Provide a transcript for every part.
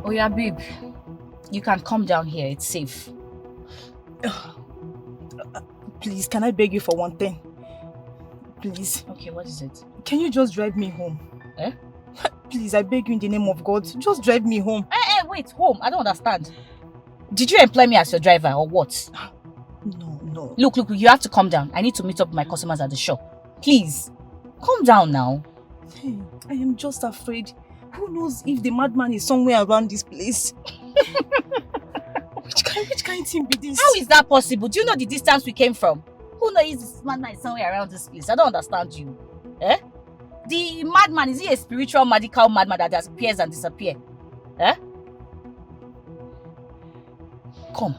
Oh yeah, babe. You can come down here. It's safe. Please, can I beg you for one thing? Please. Okay, what is it? Can you just drive me home? Eh? Please, I beg you in the name of God. Just drive me home. Wait, home? I don't understand. Did you employ me as your driver or what? No. Look, you have to come down. I need to meet up with my customers at the shop. Please, calm down now. Hey, I am just afraid. Who knows if the madman is somewhere around this place? Which kind of thing be this? How is that possible? Do you know the distance we came from? Who knows if this madman is somewhere around this place? I don't understand you. Eh? The madman, is he a spiritual, medical madman that appears and disappears? Eh? Come.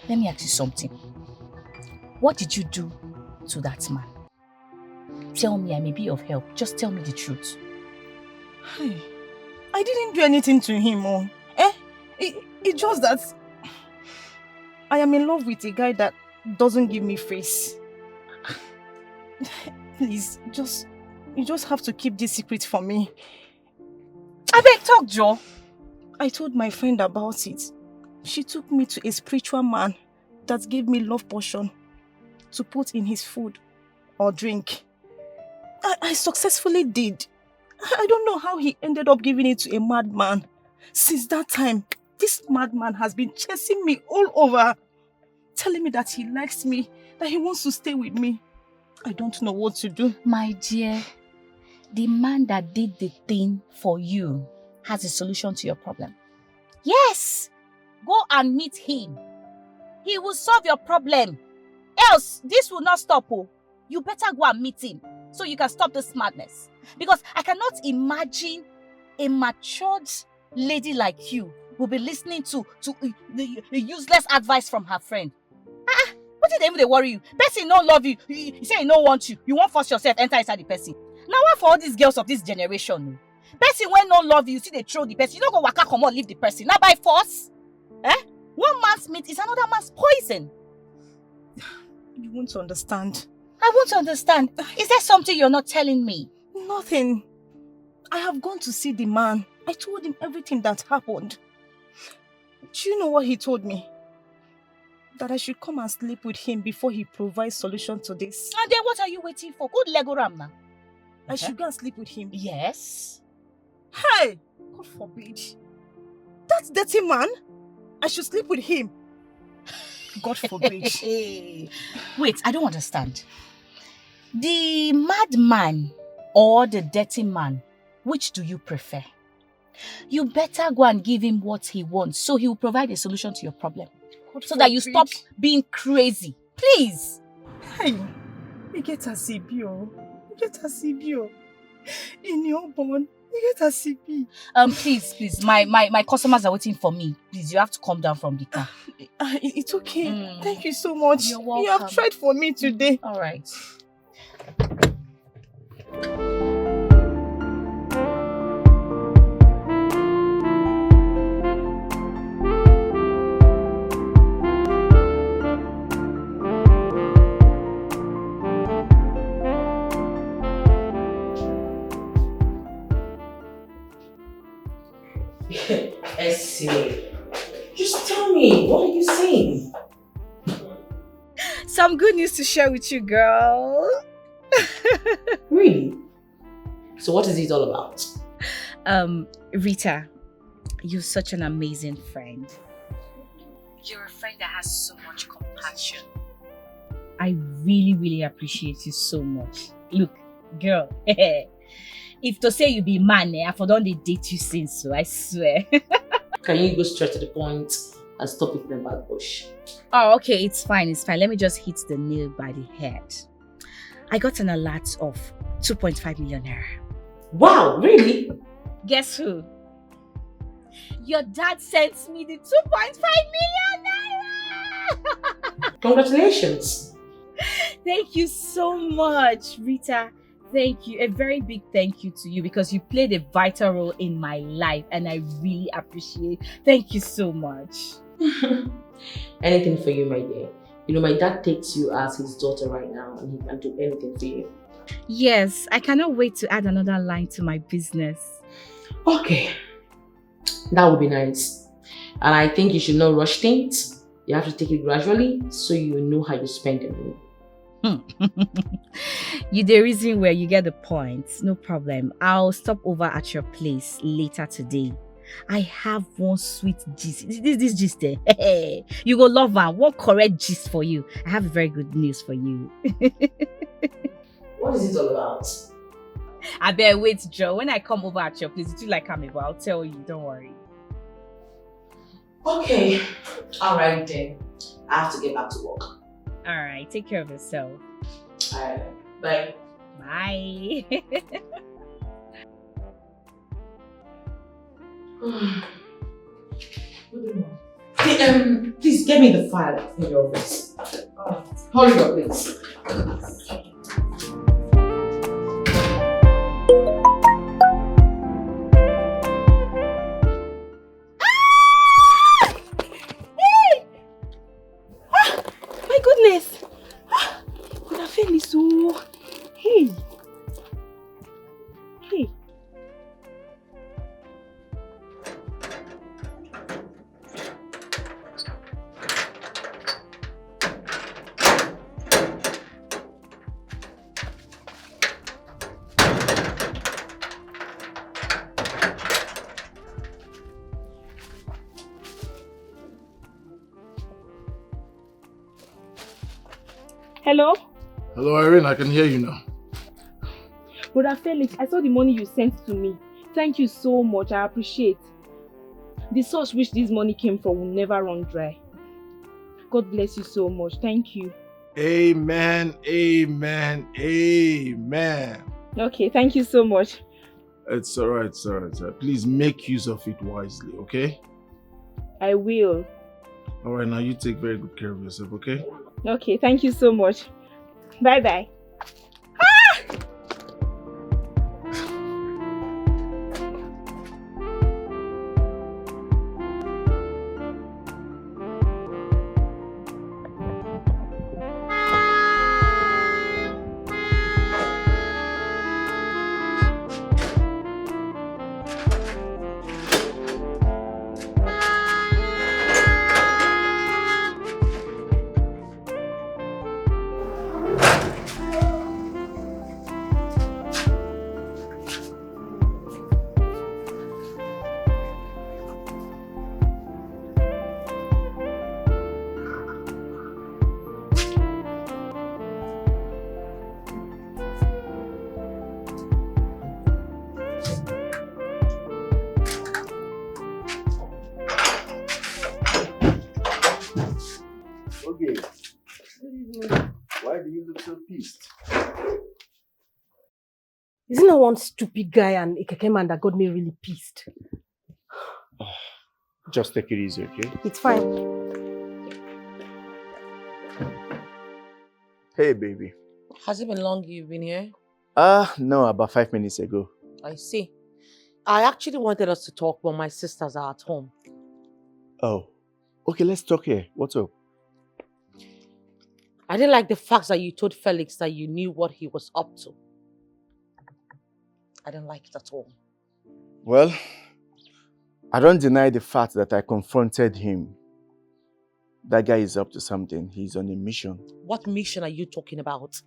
Let me ask you something. What did you do to that man? Tell me, I may be of help. Just tell me the truth. Hey, I didn't do anything to him, oh. It's just that I am in love with a guy that doesn't give me face. Please, you just have to keep this secret for me. I beg, talk, Joe. I told my friend about it. She took me to a spiritual man that gave me love potion to put in his food or drink. I successfully did. I don't know how he ended up giving it to a madman. Since that time, this madman has been chasing me all over, telling me that he likes me, that he wants to stay with me. I don't know what to do. My dear, the man that did the thing for you has a solution to your problem. Yes! Go and meet him. He will solve your problem. Else, this will not stop. Oh. You better go and meet him so you can stop this madness. Because I cannot imagine a matured lady like you will be listening to the useless advice from her friend. What did they even worry you? Person don't love you. He say he don't want you. You won't force yourself enter inside the person. Now what for all these girls of this generation? Person when no love you, see they throw the person. You don't go waka come on leave the person. Not by force. One man's meat is another man's poison. You won't understand. I won't understand. Is there something you're not telling me? Nothing. I have gone to see the man. I told him everything that happened. Do you know what he told me? That I should come and sleep with him before he provides solution to this. And then what are you waiting for? Good Lego Ram now. I should go and sleep with him. Yes. Hey! God forbid. That dirty man? I should sleep with him. God forbid. Wait, I don't understand. The madman or the dirty man, which do you prefer? You better go and give him what he wants so he will provide a solution to your problem. God so forbid. That you stop being crazy. Please. Hey, you get a C.E.O. You get a C.E.O. In your born, you get a C.E.O. Please. My customers are waiting for me. Please, you have to come down from the car. It's okay. Thank you so much. You're welcome. You have tried for me today. All right. Essie, just tell me, what are you saying? Some good news to share with you, girl. Really? So what is it all about? Rita, you're such an amazing friend. You're a friend that has so much compassion. I really appreciate you so much. Look, girl, if to say you be man, I for don't they date you since, so I swear. Can you go straight to the point and stop with the bad bush? Oh, okay, it's fine. Let me just hit the nail by the head. I got an alert of 2.5 million naira. Wow, really? Guess who? Your dad sent me the 2.5 million naira! Congratulations. Thank you so much, Rita. Thank you. A very big thank you to you because you played a vital role in my life and I really appreciate it. Thank you so much. Anything for you, my dear. You know, my dad takes you as his daughter right now and he can do anything for you. Yes, I cannot wait to add another line to my business. Okay. That would be nice. And I think you should not rush things. You have to take it gradually so you know how you spend your money. You the reason where you get the point. No problem. I'll stop over at your place later today. I have one sweet gist. This gist there. You go love one correct gist for you. I have very good news for you. What is it all about? I better wait, Joe. When I come over at your place, do like I'm I'll tell you. Don't worry. Okay. Alright then. I have to get back to work. Alright, take care of yourself. Alright. Bye. Bye. Hey, please get me the file in your office. Hurry up, please. My goodness! Could have felt it so. Hey! Hey! Hello? Hello, Irene. I can hear you now. Brother Felix, I saw the money you sent to me. Thank you so much. I appreciate. The source which this money came from will never run dry. God bless you so much. Thank you. Amen. Amen. Amen. Okay, thank you so much. It's alright. It's alright. Please make use of it wisely, okay? I will. Alright, now you take very good care of yourself, okay? Okay, thank you so much. Bye-bye. Okay. Why do you look so pissed? Isn't that one stupid guy and a keke man that got me really pissed? Just take it easy, okay? It's fine. Hey, baby. Has it been long you've been here? No, about 5 minutes ago. I see. I actually wanted us to talk, but my sisters are at home. Oh. Okay, let's talk here. What's up? I didn't like the fact that you told Felix that you knew what he was up to. I didn't like it at all. Well, I don't deny the fact that I confronted him. That guy is up to something. He's on a mission. What mission are you talking about?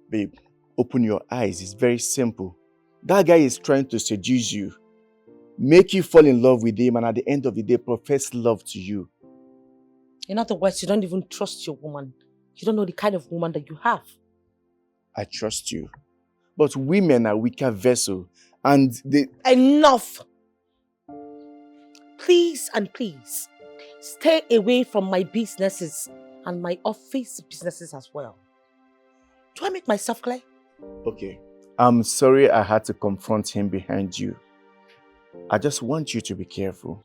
Babe, open your eyes. It's very simple. That guy is trying to seduce you, make you fall in love with him, and at the end of the day, profess love to you. In other words, you don't even trust your woman. You don't know the kind of woman that you have. I trust you. But women are weaker vessels, and they... Enough! Please and please, stay away from my businesses and my office businesses as well. Do I make myself clear? Okay. I'm sorry I had to confront him behind you. I just want you to be careful.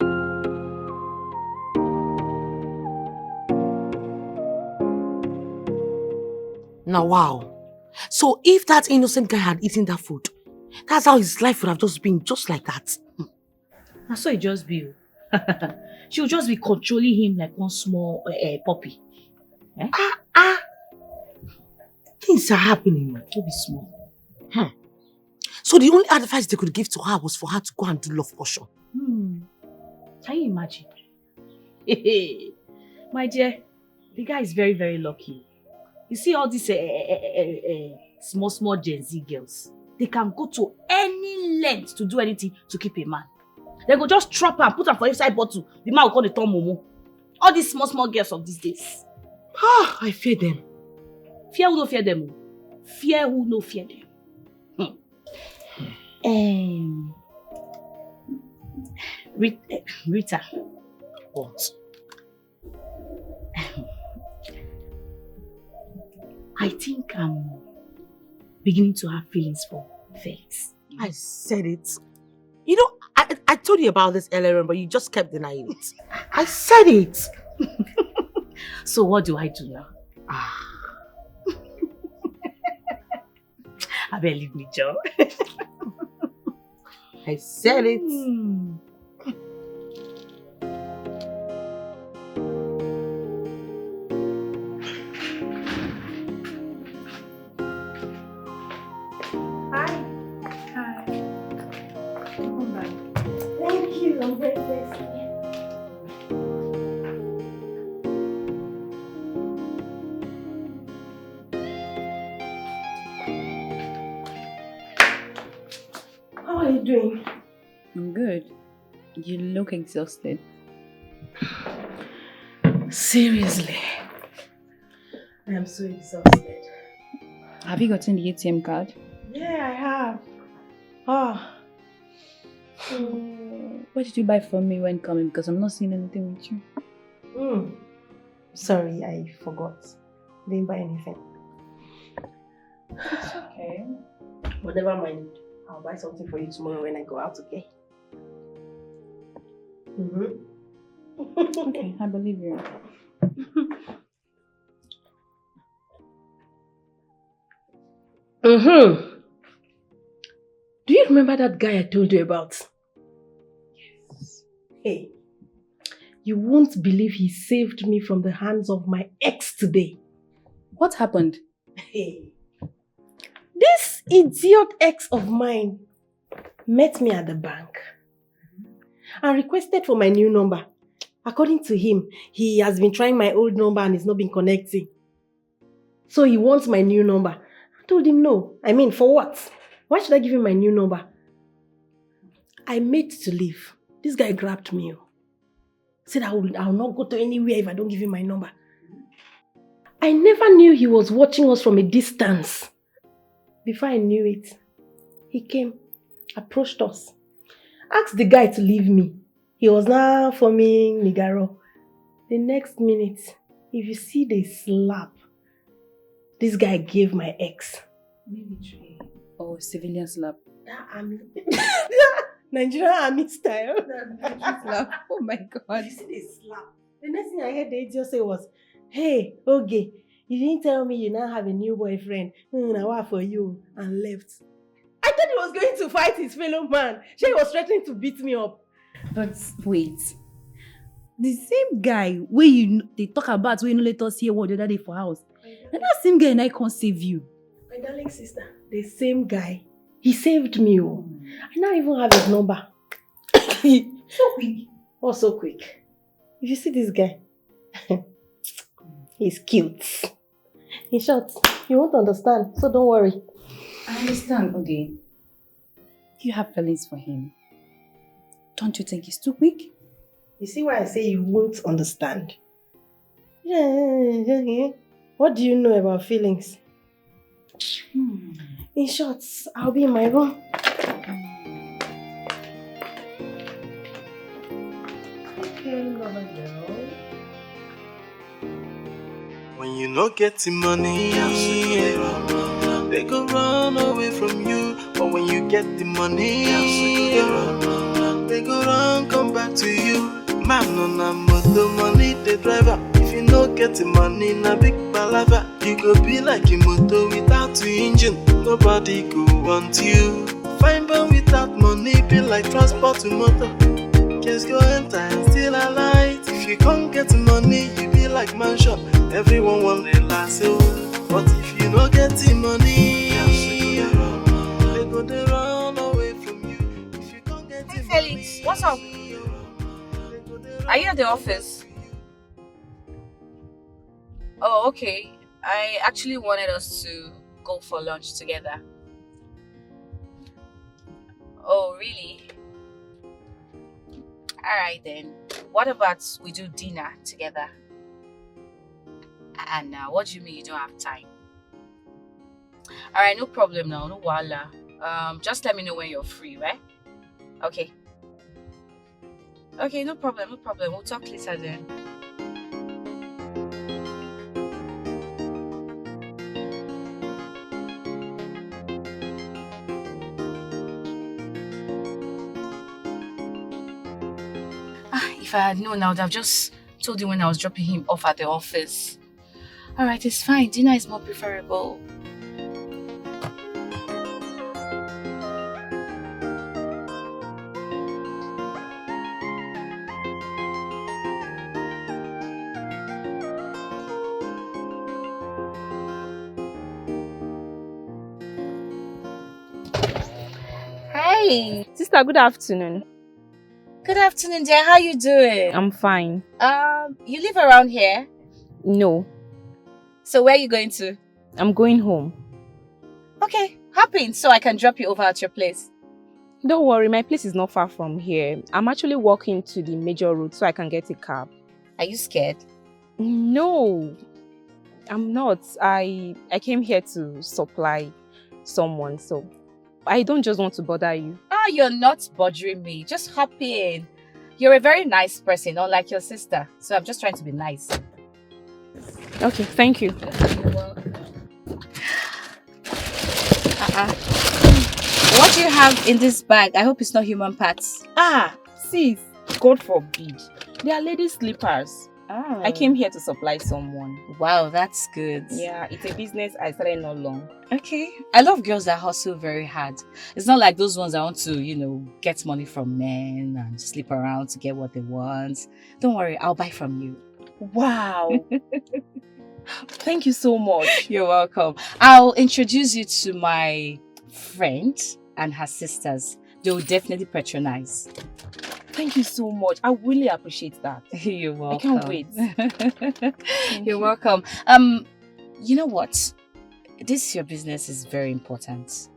Now, wow. So if that innocent guy had eaten that food, that's how his life would have just been, just like that. And so it just be. She'll just be controlling him like one small puppy. Eh? Things are happening. Don't be small. So the only advice they could give to her was for her to go and do love potion. Can you imagine? My dear, the guy is very, very lucky. You see all these small Gen Z girls, they can go to any length to do anything to keep a man. They go just trap her and put her for inside bottle. The man will call the Tom Momo. All these small girls of these days. Ah, I fear them. Fear who no fear them. Fear who no fear them. Rita. What? I think I'm beginning to have feelings for Felix. I said it. You know, I told you about this earlier, but you just kept denying it. I said it. So what do I do now? I better leave me, Joe. I said it. Thank you. I'm very blessed. How are you doing? I'm good. You look exhausted. Seriously. I am so exhausted. Have you gotten the ATM card? Yeah, I have. What did you buy for me when coming? Because I'm not seeing anything with you. Sorry, I forgot. Didn't buy anything. It's okay. But never mind. I'll buy something for you tomorrow when I go out, okay? Okay, I believe you. Do you remember that guy I told you about? Yes. Hey, you won't believe he saved me from the hands of my ex today. What happened? Hey, this idiot ex of mine met me at the bank and requested for my new number. According to him, he has been trying my old number and it's not been connecting. So he wants my new number. I told him no. I mean, for what? Why should I give him my new number? I made to leave. This guy grabbed me. Said I will not go to anywhere if I don't give him my number. I never knew he was watching us from a distance. Before I knew it, he came, approached us, asked the guy to leave me. He was now forming Nigaro. The next minute, if you see the slap this guy gave my ex. Military or civilian slap? That army. Nigerian army style. Slap. Oh my God. You see the slap. The next thing I heard the idiot say was, "Hey, okay, you didn't tell me you now have a new boyfriend. Now what for you?" And left. I thought he was going to fight his fellow man. She was threatening to beat me up. But wait. The same guy where they talk about when you let us hear what the other day for house. And that same guy and I can't save you. My darling sister, the same guy. He saved me. I now even have his number. So quick. Oh, so quick. If you see this guy, he's cute. In short, you won't understand, so don't worry. I understand, okay. You have feelings for him. Don't you think he's too quick? You see why I say you won't understand? Yeah. What do you know about feelings? In short, I'll be in my room. When you not getting money, they go run away from you. But when you get the money, they go run come back to you. Man on a motor, money the driver. If you not getting money, na big palava. You go be like a motor without the engine. Nobody go want you. Fine but without money, be like transport to motor. Just go enter and still alight. If you can't get money, you be like mansion. Everyone want the last so. But if you not getting money, they go they run away from you. If you can't get Felix, what's up? Are you at the office? Oh, okay. I actually wanted us to go for lunch together. Oh, really? Alright then. What about we do dinner together? And what do you mean you don't have time? Alright, no problem now, no wala. Just let me know when you're free, right? Okay. Okay, no problem, no problem. We'll talk later then. If I had known, I would have just told you when I was dropping him off at the office. Alright, it's fine. Dinner is more preferable. Hey! Sister, good afternoon. Good afternoon, dear. How you doing? I'm fine. You live around here? No, So where are you going to? I'm going home. Okay, hop in so I can drop you over at your place. Don't worry, my place is not far from here. I'm actually walking to the major road so I can get a cab. Are you scared? No, I'm not. I came here to supply someone, so I don't just want to bother you. Ah, you're not bothering me. Just hop in. You're a very nice person, unlike your sister. So I'm just trying to be nice. Okay, thank you. You're welcome. What do you have in this bag? I hope it's not human parts. Ah, sis, God forbid. They are lady slippers. Ah. I came here to supply someone. Wow, that's good. Yeah, it's a business I started not long. Okay. I love girls that hustle very hard. It's not like those ones that want to, get money from men and sleep around to get what they want. Don't worry, I'll buy from you. Wow. Thank you so much. You're welcome. I'll introduce you to my friend and her sisters. They will definitely patronize. Thank you so much. I really appreciate that. You're welcome. I can't wait. You're welcome. You know what? This your business is very important.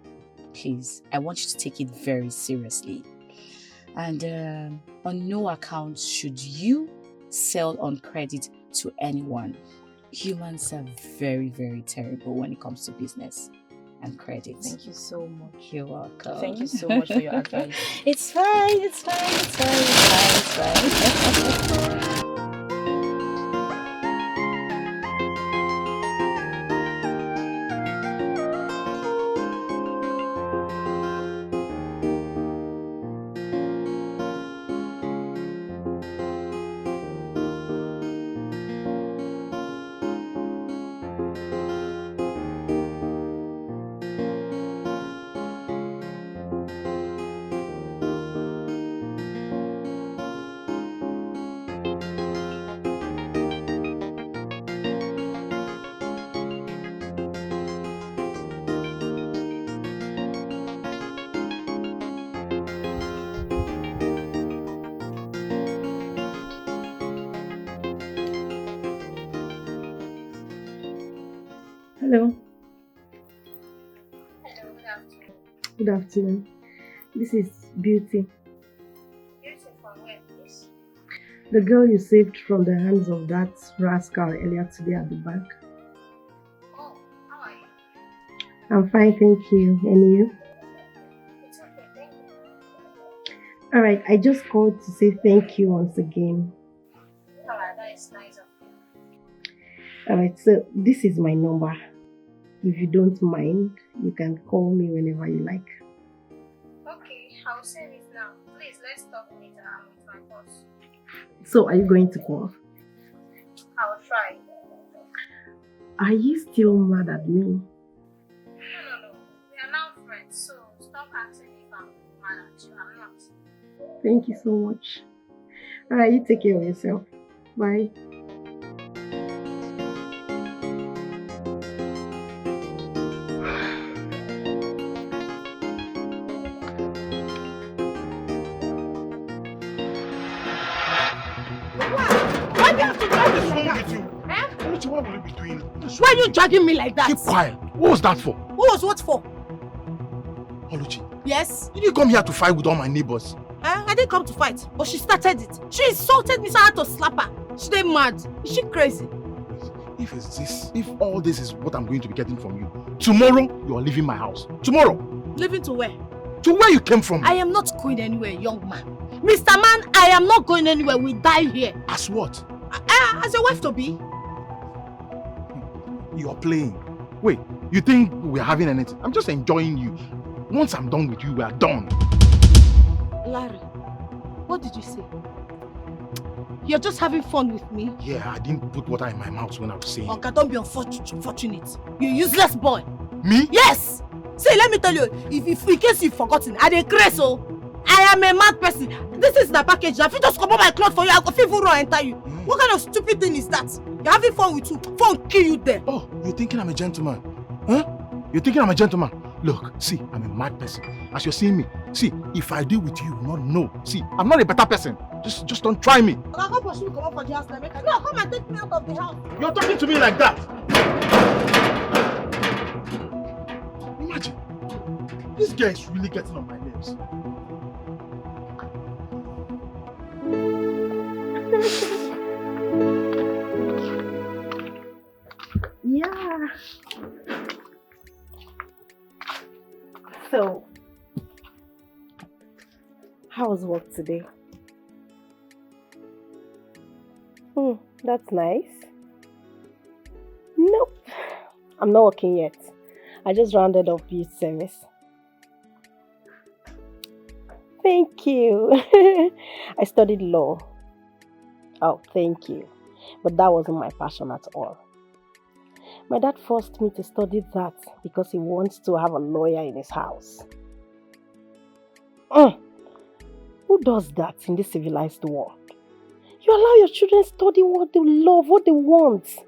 Please, I want you to take it very seriously. And on no account should you sell on credit to anyone. Humans are very, very terrible when it comes to business and credit. Thank you so much. You're welcome. Thank you so much for your advice. It's fine, it's fine, it's fine, it's fine, it's fine. Hello. Hello, good afternoon. Good afternoon. This is Beauty. Beauty from where, please? The girl you saved from the hands of that rascal earlier today at the bank. Oh, how are you? I'm fine, thank you. And you? It's okay, thank you. Alright, I just called to say thank you once again. Alright, that is nice of you. Alright, so this is my number. If you don't mind, you can call me whenever you like. Okay, I'll send it now. Please, let's talk later. I'm with my boss. So, are you going to call? I will try. Are you still mad at me? No. We are now friends, so stop asking if I'm mad at you. I'm not. Thank you so much. Alright, you take care of yourself. Bye. wrong that? with you? Oluchi, what will you be doing? Why are you dragging me like that? Keep quiet. What was that for? What was what for? Oluchi, Yes? did you come here to fight with all my neighbors? I didn't come to fight, but she started it. She insulted me, so I had to slap her. She dey mad. Is she crazy? If all this is what I'm going to be getting from you, tomorrow you are leaving my house. Tomorrow. Leaving to where? To where you came from. I am not going anywhere, young man. Mr. Man, I am not going anywhere. We die here. As what? As a wife to be. You are playing. Wait, you think we're having anything? I'm just enjoying you. Once I'm done with you, we are done. Larry, what did you say? You're just having fun with me? Yeah, I didn't put water in my mouth when I was saying. Okay, don't be unfortunate. You useless boy. Me? Yes! See, let me tell you, if in case you've forgotten, I dey craze, oh. I am a mad person. This is the package. If you just come on my clothes for you, I go feel run enter you. What kind of stupid thing is that? You're having fun with you. Fun kill you there. Oh, you're thinking I'm a gentleman? Huh? You're thinking I'm a gentleman? Look, see, I'm a mad person. As you're seeing me, see, if I deal with you, you will not know. See, I'm not a better person. Just don't try me. I'll come pursue you, come up for the house, now. No, come and take me out of the house. You're talking to me like that. Imagine, this guy is really getting on my nerves. Yeah. So, how was work today? That's nice. Nope, I'm not working yet. I just rounded up youth service. Thank you. I studied law. Oh, thank you. But that wasn't my passion at all. My dad forced me to study that because he wants to have a lawyer in his house. Who does that in this civilized world? You allow your children to study what they love, what they want.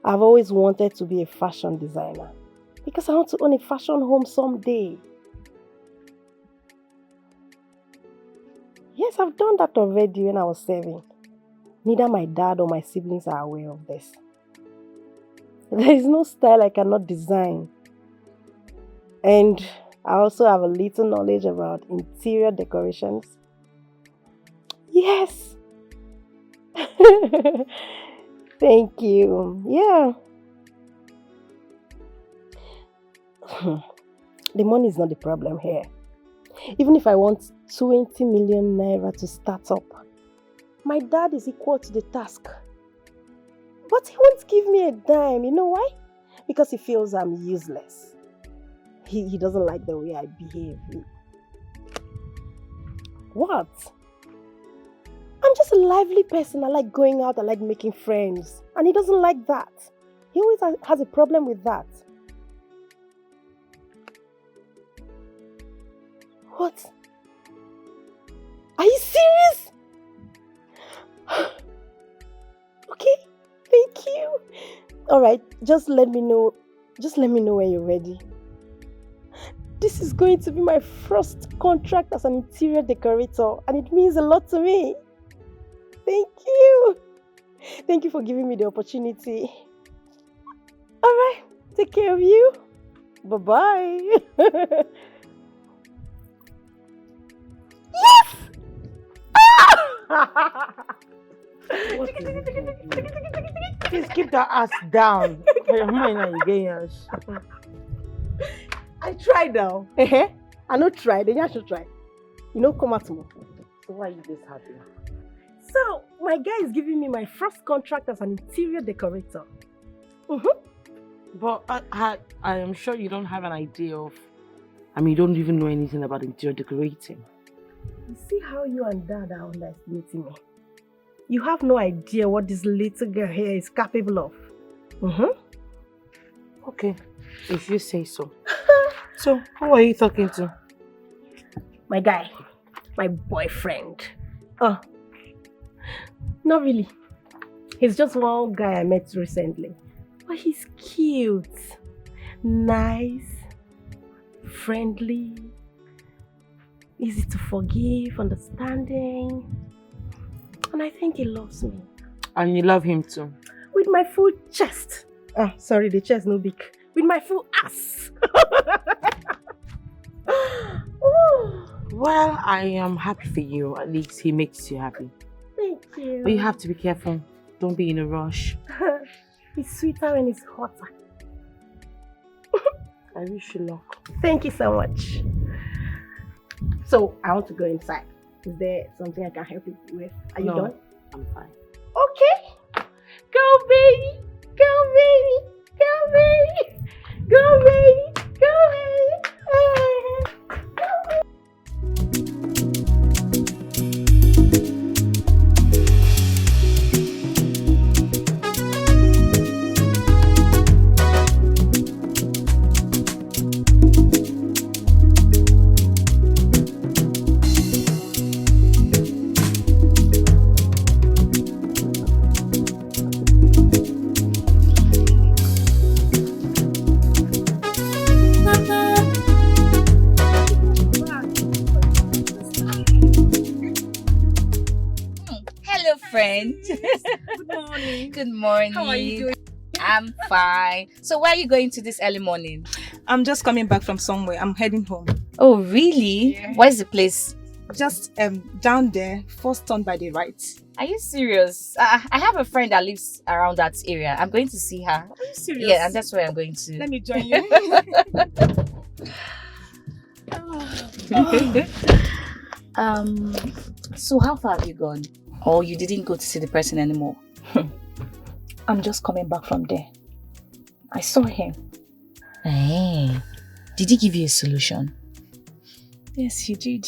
I've always wanted to be a fashion designer because I want to own a fashion home someday. Yes, I've done that already when I was 7. Neither my dad or my siblings are aware of this. There is no style I cannot design. And I also have a little knowledge about interior decorations. Yes. Thank you. Yeah. The money is not the problem here. Even if I want 20 million naira to start up, my dad is equal to the task. But he won't give me a dime. You know why? Because he feels I'm useless. He doesn't like the way I behave. What? I'm just a lively person. I like going out. I like making friends. And he doesn't like that. He always has a problem with that. What? Are you serious? Okay, thank you. Alright, just let me know when you're ready. This is going to be my first contract as an interior decorator, and it means a lot to me. Thank you. Thank you for giving me the opportunity. Alright, take care of you. Bye-bye. Yes! Please keep that ass down. Your mind are again. I tried now. I not tried, then you should try. You know, come out more. So why are you this happy? So, my guy is giving me my first contract as an interior decorator. But I am sure you don't have an idea of... you don't even know anything about interior decorating. You see how you and Dad are underestimating me? You have no idea what this little girl here is capable of. Okay, if you say so. So, who are you talking to? My guy. My boyfriend. Oh. Not really. He's just one guy I met recently. But he's cute. Nice. Friendly. easy to forgive, understanding. And I think he loves me. And you love him too. With my full chest. Ah, sorry, the chest no big. With my full ass. Well, I am happy for you. At least he makes you happy. Thank you. But you have to be careful. Don't be in a rush. It's sweeter when it's hotter. I wish you luck. Thank you so much. So, I want to go inside. Is there something I can help you with? Are you done? I'm fine. Okay. Go, baby. Go, baby. Go, baby. Go, baby. Go, baby. Go, baby. Hello, friend. Good morning. Good morning. How are you doing? I'm fine. So where are you going to this early morning? I'm just coming back from somewhere. I'm heading home. Oh, really? Yeah. Where's the place? Just down there, first turn by the right. Are you serious? I have a friend that lives around that area. I'm going to see her. Are you serious? Yeah, and that's where I'm going to. Let me join you. So how far have you gone? Or you didn't go to see the person anymore? I'm just coming back from there. I saw him. Hey, did he give you a solution? Yes, he did.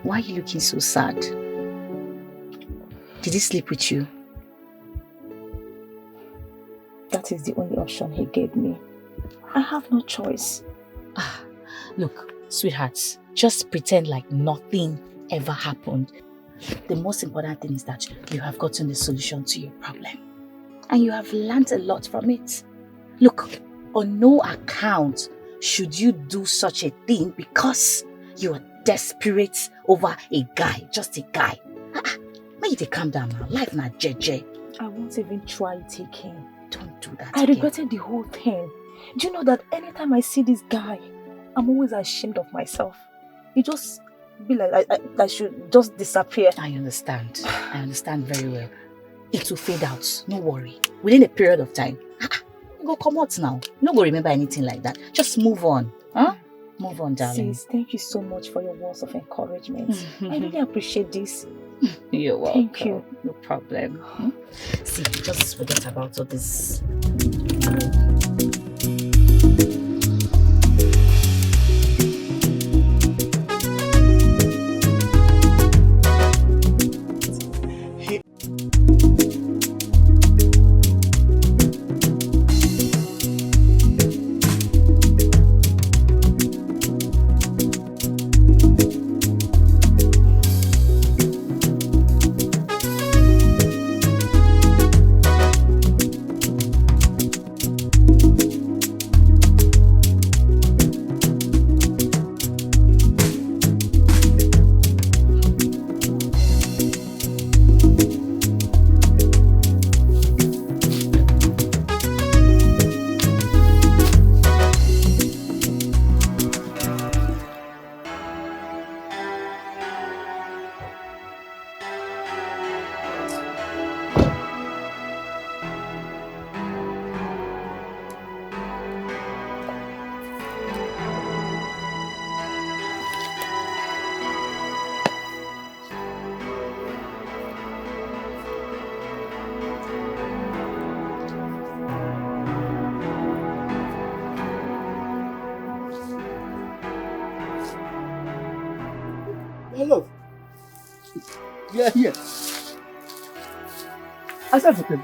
Why are you looking so sad? Did he sleep with you? That is the only option he gave me. I have no choice. Look, sweethearts, just pretend like nothing ever happened. The most important thing is that you have gotten the solution to your problem. And you have learned a lot from it. Look, on no account should you do such a thing because you are desperate over a guy, just a guy. Make it calm down now. Life na jeje. I won't even try it again. Don't do that I again. regretted the whole thing. Do you know that anytime I see this guy, I'm always ashamed of myself. It just be like I should just disappear. I understand. I understand very well. It will fade out. No worry. Within a period of time. You go come out now. You don't go remember anything like that. Just move on. Huh? Move on, darling. Sis, thank you so much for your words of encouragement. I really appreciate this. You're welcome. Thank you. No problem. See, just forget about all this. Hello. Yeah, here. Asapetem.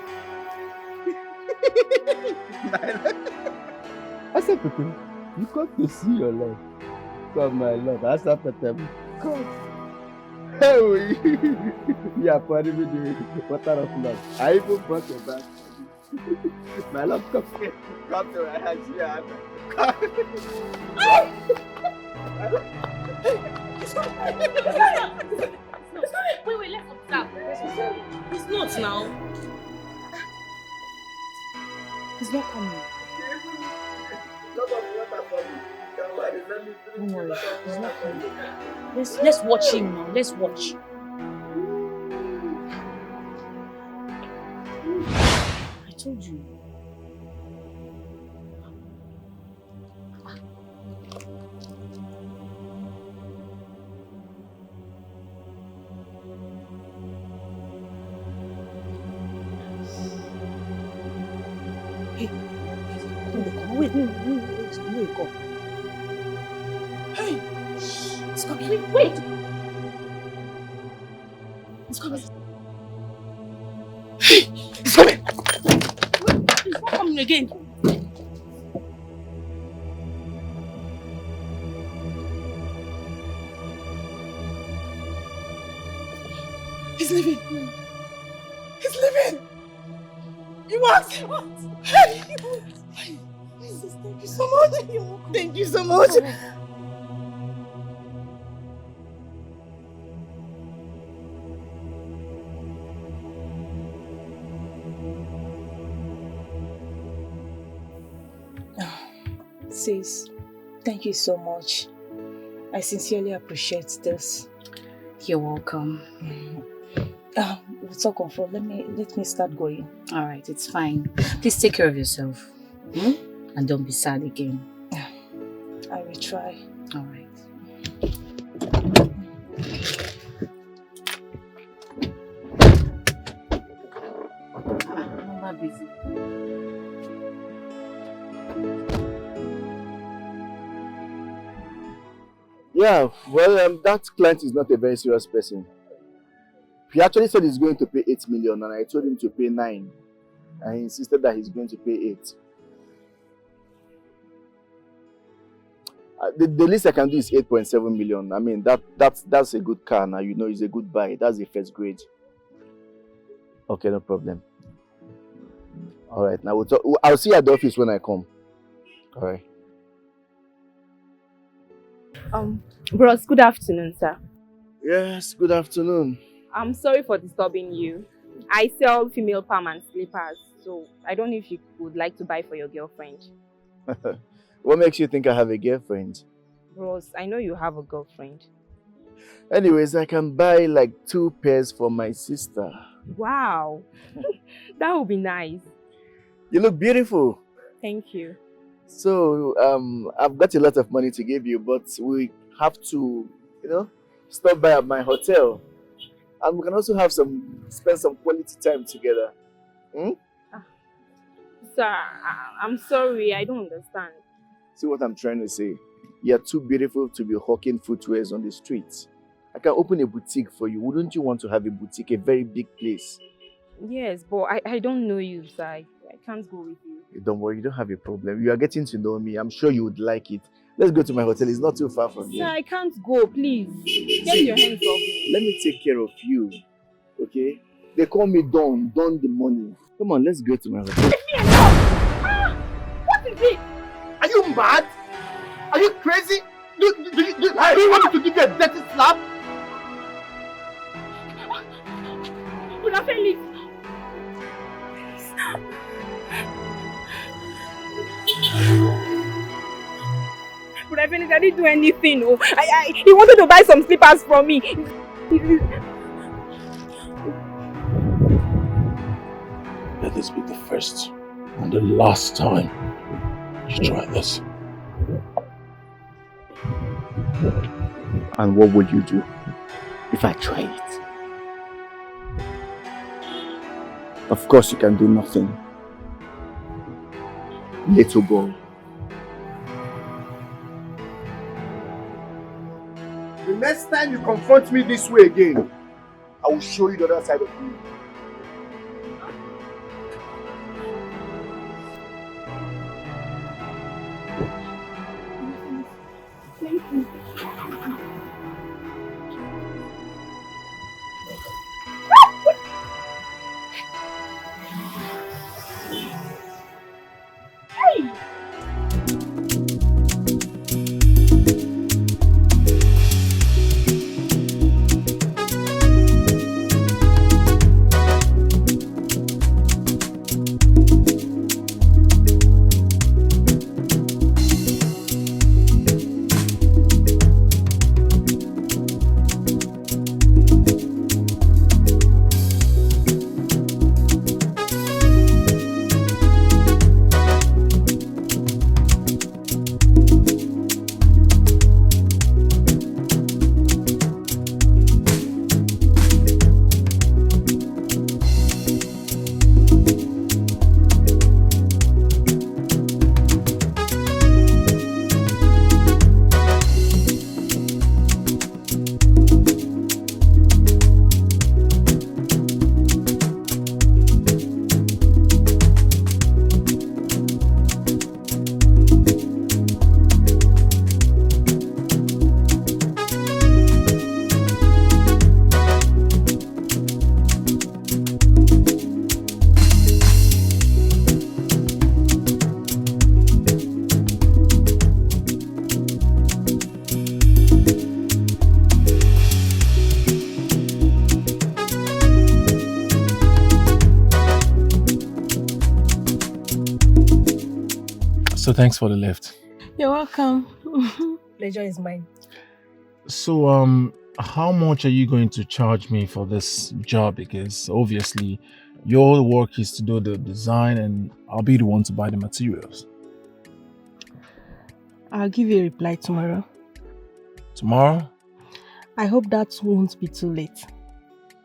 Asapetem, you come to see your love. Come, my love. Asapetem. Come. Hey, yeah, pardon me the water of love. I even brought your back. My love, come here. Come to my house here. Come. Wait, let's observe. It's not now. He's not coming. Don't worry, he's not coming. Let's watch him now. Let's watch. I told you. Hey, wait, go. Hey, it's coming. Wait. It's coming. Hey, it's coming. It's not coming again. He's leaving. He's leaving. He wants. Hey, he wants. Thank you so much. Thank you so much. Sis, thank you so much. I sincerely appreciate this. You're welcome. We'll talk on phone. Let me start going. All right, it's fine. Please take care of yourself. And don't be sad again. I will try. All right. I'm not busy. Yeah, well, that client is not a very serious person. He actually said he's going to pay 8 million and I told him to pay 9. And he insisted that he's going to pay 8. The least I can do is 8.7 million. I mean, that's a good car now. You know, it's a good buy. That's the first grade. Okay, no problem. All right, now I'll see you at the office when I come. All right. Bros, good afternoon, sir. Yes, good afternoon. I'm sorry for disturbing you. I sell female palm and slippers, so I don't know if you would like to buy for your girlfriend. What makes you think I have a girlfriend? Bros, I know you have a girlfriend. Anyways, I can buy like 2 pairs for my sister. Wow, that would be nice. You look beautiful. Thank you. So, I've got a lot of money to give you, but we have to, stop by at my hotel. And we can also spend some quality time together. Sir, I'm sorry, I don't understand. See what I'm trying to say? You're too beautiful to be hawking footwears on the streets. I can open a boutique for you. Wouldn't you want to have a boutique, a very big place? Yes, but I don't know you, sir. I can't go with you. Don't worry, you don't have a problem. You are getting to know me. I'm sure you would like it. Let's go to my hotel. It's not too far from here. Sir, I can't go, please. Get your hands off me. Let me take care of you, okay? They call me Don the money. Come on, let's go to my hotel. What is it? Are you mad? Are you crazy? Do you want me to give you a dirty slap? Felix. But I didn't do anything. Oh. He wanted to buy some slippers from me. Let this be the first and the last time you try this. And what would you do if I try it? Of course you can do nothing. Little boy. The next time you confront me this way again, I will show you the other side of you. So thanks for the lift. You're welcome. Pleasure is mine. So, how much are you going to charge me for this job? Because obviously, your work is to do the design and I'll be the one to buy the materials. I'll give you a reply tomorrow. Tomorrow? I hope that won't be too late.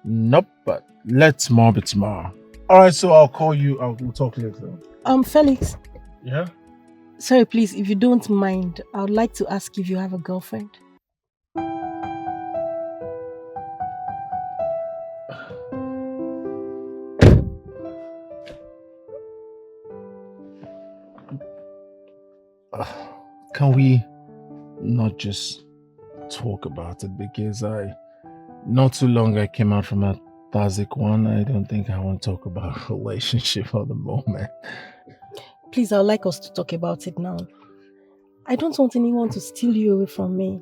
Nope, but let tomorrow be tomorrow. Alright, so I'll call you. We'll talk later. Felix. Yeah? Sorry, please, if you don't mind, I would like to ask if you have a girlfriend. Can we not just talk about it? Because not too long I came out from a toxic one. I don't think I want to talk about a relationship at the moment. Please, I would like us to talk about it now. I don't want anyone to steal you away from me.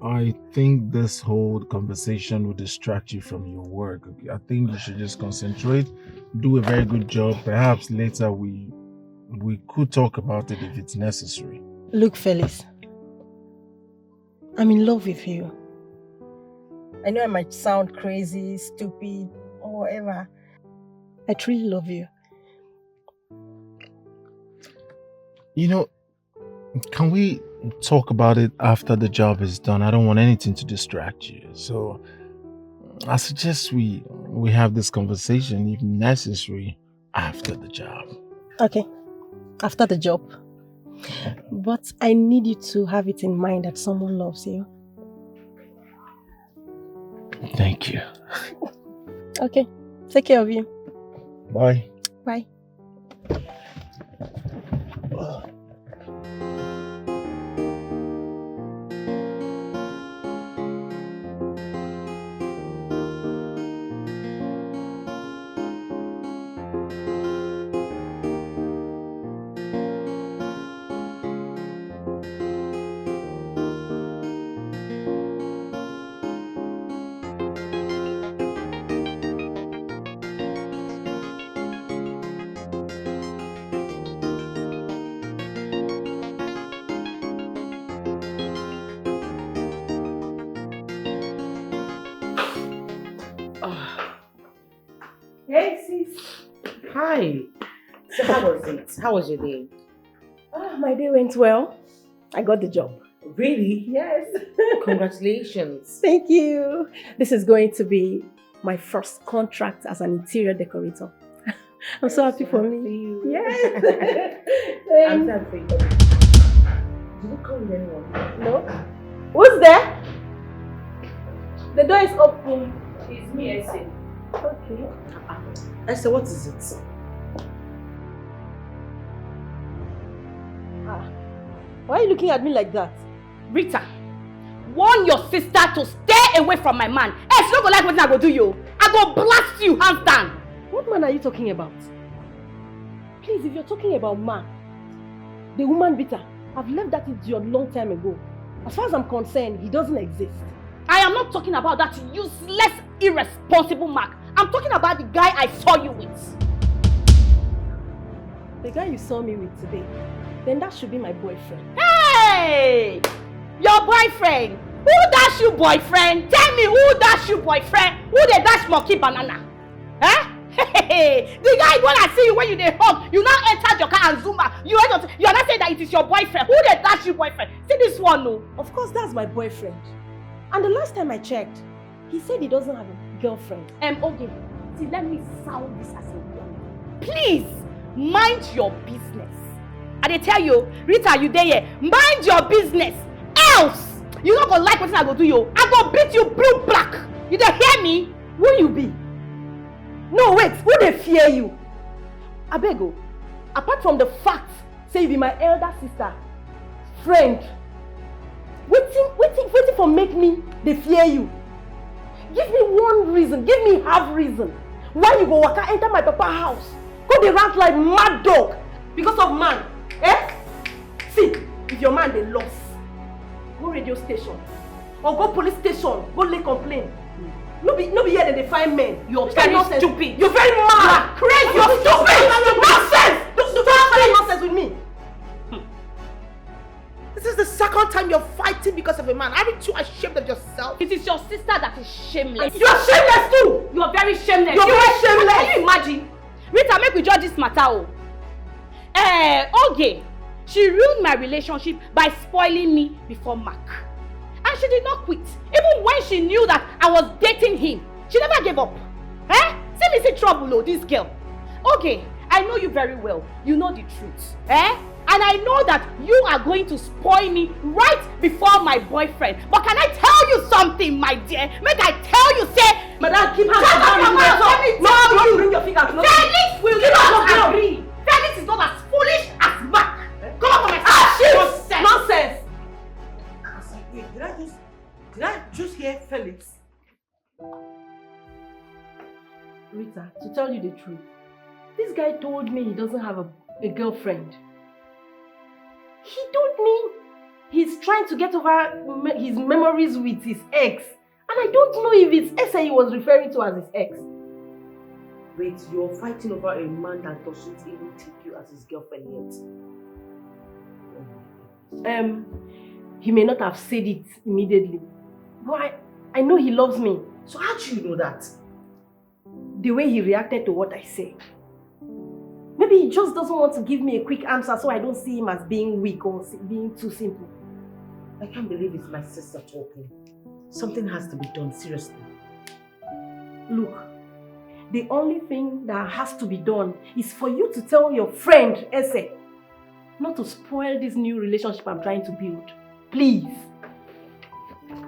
I think this whole conversation will distract you from your work. Okay? I think you should just concentrate, do a very good job. Perhaps later we could talk about it if it's necessary. Look, Felix, I'm in love with you. I know I might sound crazy, stupid, or whatever. I truly love you. You know, can we talk about it after the job is done? I don't want anything to distract you. So I suggest we have this conversation, if necessary, after the job. Okay, after the job. But I need you to have it in mind that someone loves you. Thank you. Okay, take care of you. Bye. Bye. Hey, sis. Hi. So how was it? How was your day? My day went well. I got the job. Really? Yes. Congratulations. Thank you. This is going to be my first contract as an interior decorator. I'm so happy for me. Yes. I'm sad for you. Did you call with anyone? No. Who's there? The door is open. It's me, Essie. Okay. Esther, what is it? Why are you looking at me like that? Rita, warn your sister to stay away from my man. Else you don't go like what I go do you. I go blast you hands down. What man are you talking about? Please, if you're talking about man, the woman beater, I've left that idiot long time ago. As far as I'm concerned, he doesn't exist. I am not talking about that useless, irresponsible Mark. I'm talking about the guy I saw you with. The guy you saw me with today, then that should be my boyfriend. Hey! Your boyfriend? Who dash you boyfriend? Tell me who dash you boyfriend? Who they dash monkey banana? Huh? Hey, the guy when I see you when you dey hug, you now enter your car and zoom out. You are not saying that it is your boyfriend. Who they dash you boyfriend? See this one, no? Of course, that's my boyfriend. And the last time I checked, he said he doesn't have a girlfriend. Okay. See, let me sound this as a warning. Please, mind your business. And they tell you, Rita, you there here? Mind your business. Else, you not gonna like what I go do you. I go beat you blue black. You dey hear me? Who you be? No, wait, who they fear you? Abego, apart from the fact, say you be my elder sister, friend, waiting for make me, they fear you. Give me one reason, give me half reason. Why you go waka enter my papa house? Go dey rant like mad dog because of man. Eh? See, if your man they lost, go radio station or go police station, go lay complaint. No be here that they find men. You're very stupid. You're very mad. You're crazy. You're stupid. Nonsense. Stop saying nonsense with me. This is the second time you're fighting because of a man. Aren't you ashamed of yourself? It is your sister that is shameless. You're shameless too. You're very shameless. You're very shameless. Can you imagine? Rita, make we judge this matter. Okay. She ruined my relationship by spoiling me before Mark. And she did not quit. Even when she knew that I was dating him, she never gave up. See me see trouble, this girl. Okay, I know you very well. You know the truth. And I know that you are going to spoil me right before my boyfriend. But can I tell you something, my dear? Make I tell you, say... Madam, keep her down. Let me tell you. Bring your finger. Felix will not agree. Felix is not as foolish as Mark. Come on, my Nonsense. Wait, did I just hear Felix? Rita, to tell you the truth, this guy told me he doesn't have a girlfriend. He told me he's trying to get over his memories with his ex. And I don't know if it's ex he was referring to as his ex. Wait, you're fighting over a man that doesn't even take you as his girlfriend yet. He may not have said it immediately, but I know he loves me. So how do you know that? The way he reacted to what I said. Maybe he just doesn't want to give me a quick answer so I don't see him as being weak or being too simple. I can't believe it's my sister talking. Something has to be done, seriously. Look, the only thing that has to be done is for you to tell your friend, Ese, not to spoil this new relationship I'm trying to build. Please.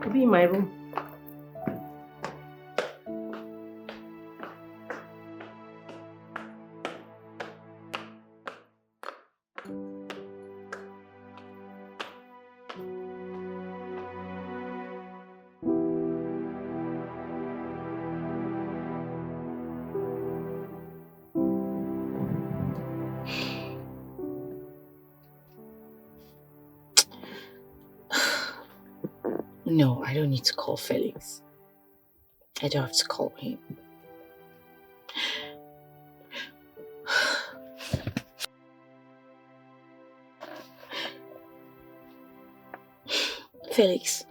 I'll be in my room. No, I don't need to call Felix. I don't have to call him. Felix,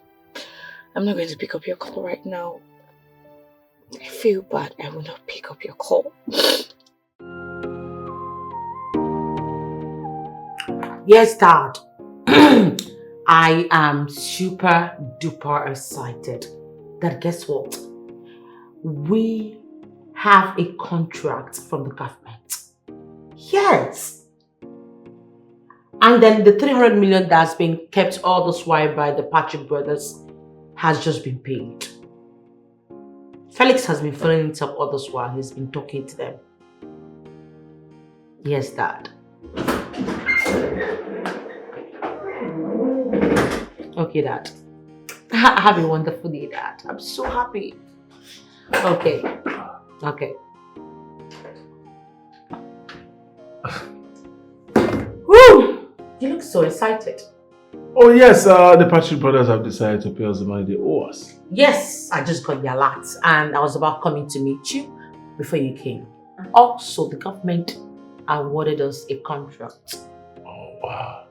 I'm not going to pick up your call right now. I feel bad. I will not pick up your call. Yes, Dad. I am super duper excited that guess what? We have a contract from the government. Yes. And then the 300 million that's been kept all this while by the Patrick brothers has just been paid. Felix has been following it up all this while. He's been talking to them. Yes, Dad. Okay, Dad. Have a wonderful day, Dad. I'm so happy. Okay. Okay. Woo! You look so excited. Oh yes, the Patrick brothers have decided to pay us the money they owe us. Yes, I just got the alert and I was about coming to meet you before you came. Also, the government awarded us a contract. Oh wow.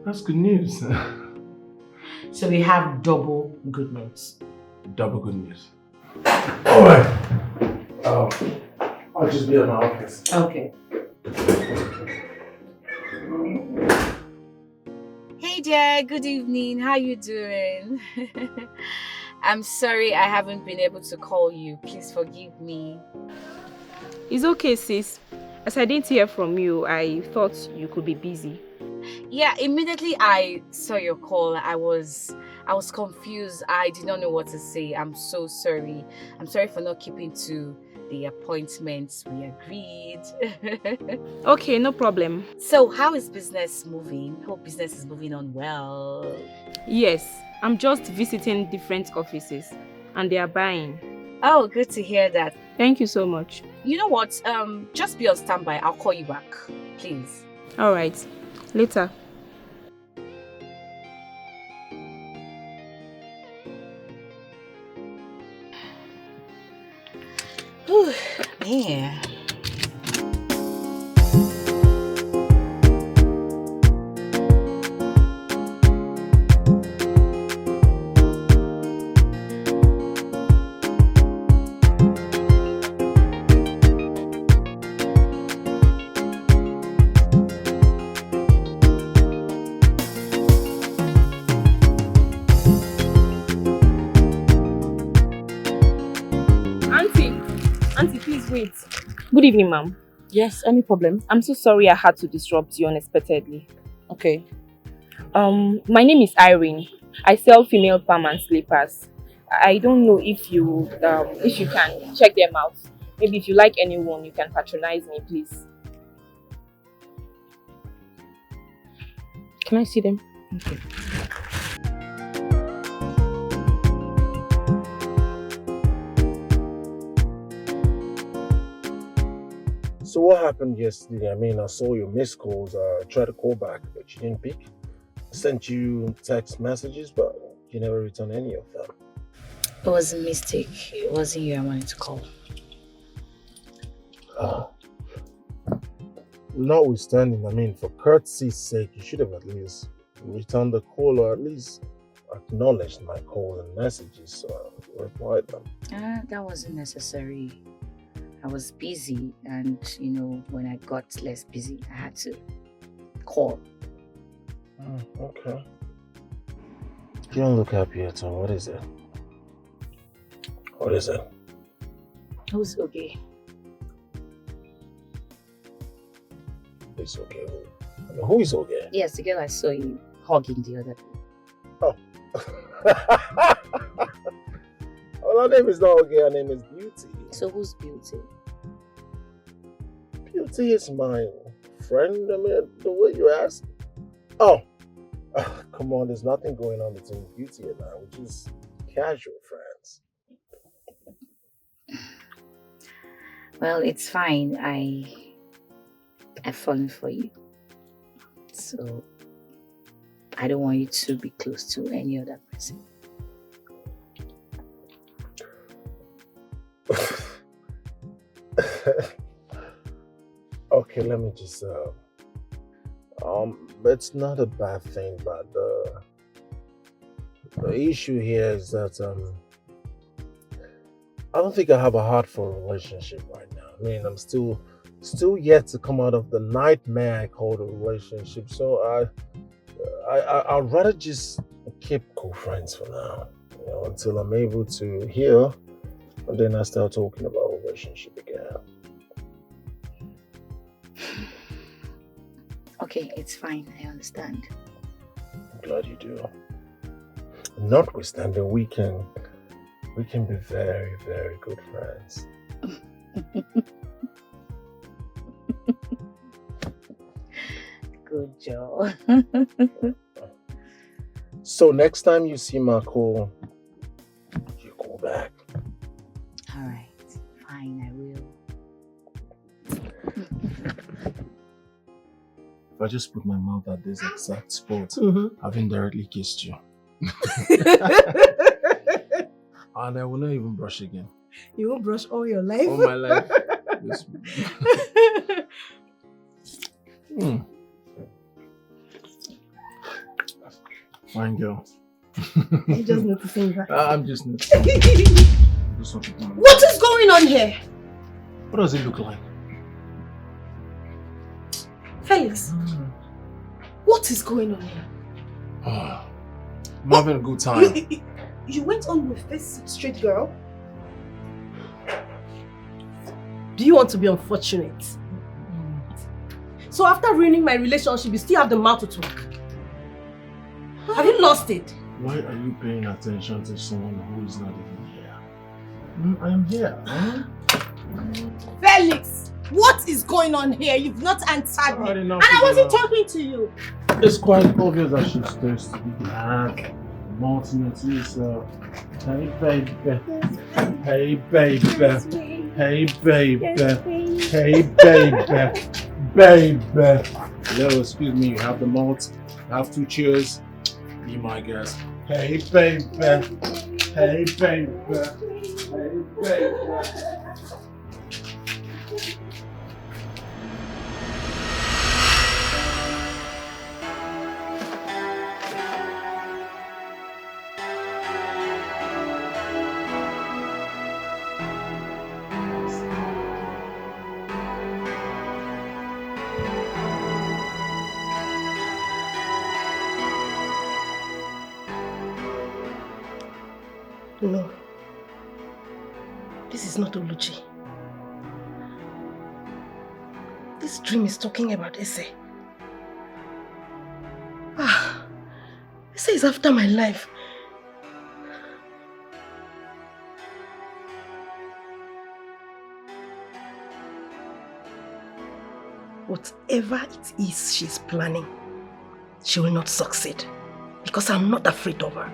That's good news. So we have double good news. Double good news. Alright. I'll just be at my office. Okay. Hey there, good evening. How you doing? I'm sorry I haven't been able to call you. Please forgive me. It's okay, sis. As I didn't hear from you, I thought you could be busy. Yeah, immediately I saw your call. I was confused. I did not know what to say. I'm so sorry. I'm sorry for not keeping to the appointments we agreed. Okay, no problem. So how is business moving? Hope business is moving on well. Yes, I'm just visiting different offices and they are buying. Oh, good to hear that. Thank you so much. You know what? Just be on standby. I'll call you back, please. All right. Later. Yeah. Auntie, please wait. Good evening, ma'am. Yes, any problem? I'm so sorry I had to disrupt you unexpectedly. Okay. My name is Irene. I sell female palm and slippers. I don't know if you can check them out. Maybe if you like anyone, you can patronize me, please. Can I see them? Okay. So what happened yesterday? I mean, I saw your missed calls. I tried to call back, but you didn't pick. I sent you text messages, but you never returned any of them. It was a mistake. It wasn't you I wanted to call. Notwithstanding, I mean, for courtesy's sake, you should have at least returned the call or at least acknowledged my call and messages, so I replied them. That wasn't necessary. I was busy, and when I got less busy, I had to call. Okay. You don't look happy at all. What is it? What is it? Who's okay? Who's okay? Who is okay? Yes, the girl I saw you hugging the other day. Oh. Well, her name is not okay. Her name is Beauty. So who's Beauty? Beauty is my friend. I mean, the way you ask. Oh. Come on, there's nothing going on between Beauty and I. We're just casual friends. Well, it's fine. I've fallen for you. So I don't want you to be close to any other person. Okay, let me just it's not a bad thing, but the issue here is that I don't think I have a heart for a relationship right now. I mean, I'm still yet to come out of the nightmare I call a relationship. So I'd rather just keep cool friends for now, until I'm able to heal, and then I start talking about a relationship again. Okay, it's fine. I understand. I'm glad you do. Notwithstanding, we can be very, very good friends. Good job. So next time you see my call, you call back. All right, fine, I will. If I just put my mouth at this exact spot, I've indirectly kissed you. And I will not even brush again. You won't brush all your life? All my life. Fine girl. You're just noticing that. I'm just noticing. What is going on here? What does it look like? Felix, what is going on here? I'm having a good time. You went on with this straight girl? Do you want to be unfortunate? So after ruining my relationship, you still have the mouth to talk? Have you lost it? Why are you paying attention to someone who is not even here? I am here. Felix, what is going on here? You've not answered me. And I wasn't talking to you. It's quite obvious that she's thirsty. Ultimately, so hey baby, hey baby, hey baby, hey baby, Hello, excuse me, you have the malt, have 2 cheers. Be my guest. Hey baby, hey baby, hey baby. No. This is not Oluchi. This dream is talking about Ese. Ese is after my life. Whatever it is she's planning, she will not succeed. Because I'm not afraid of her.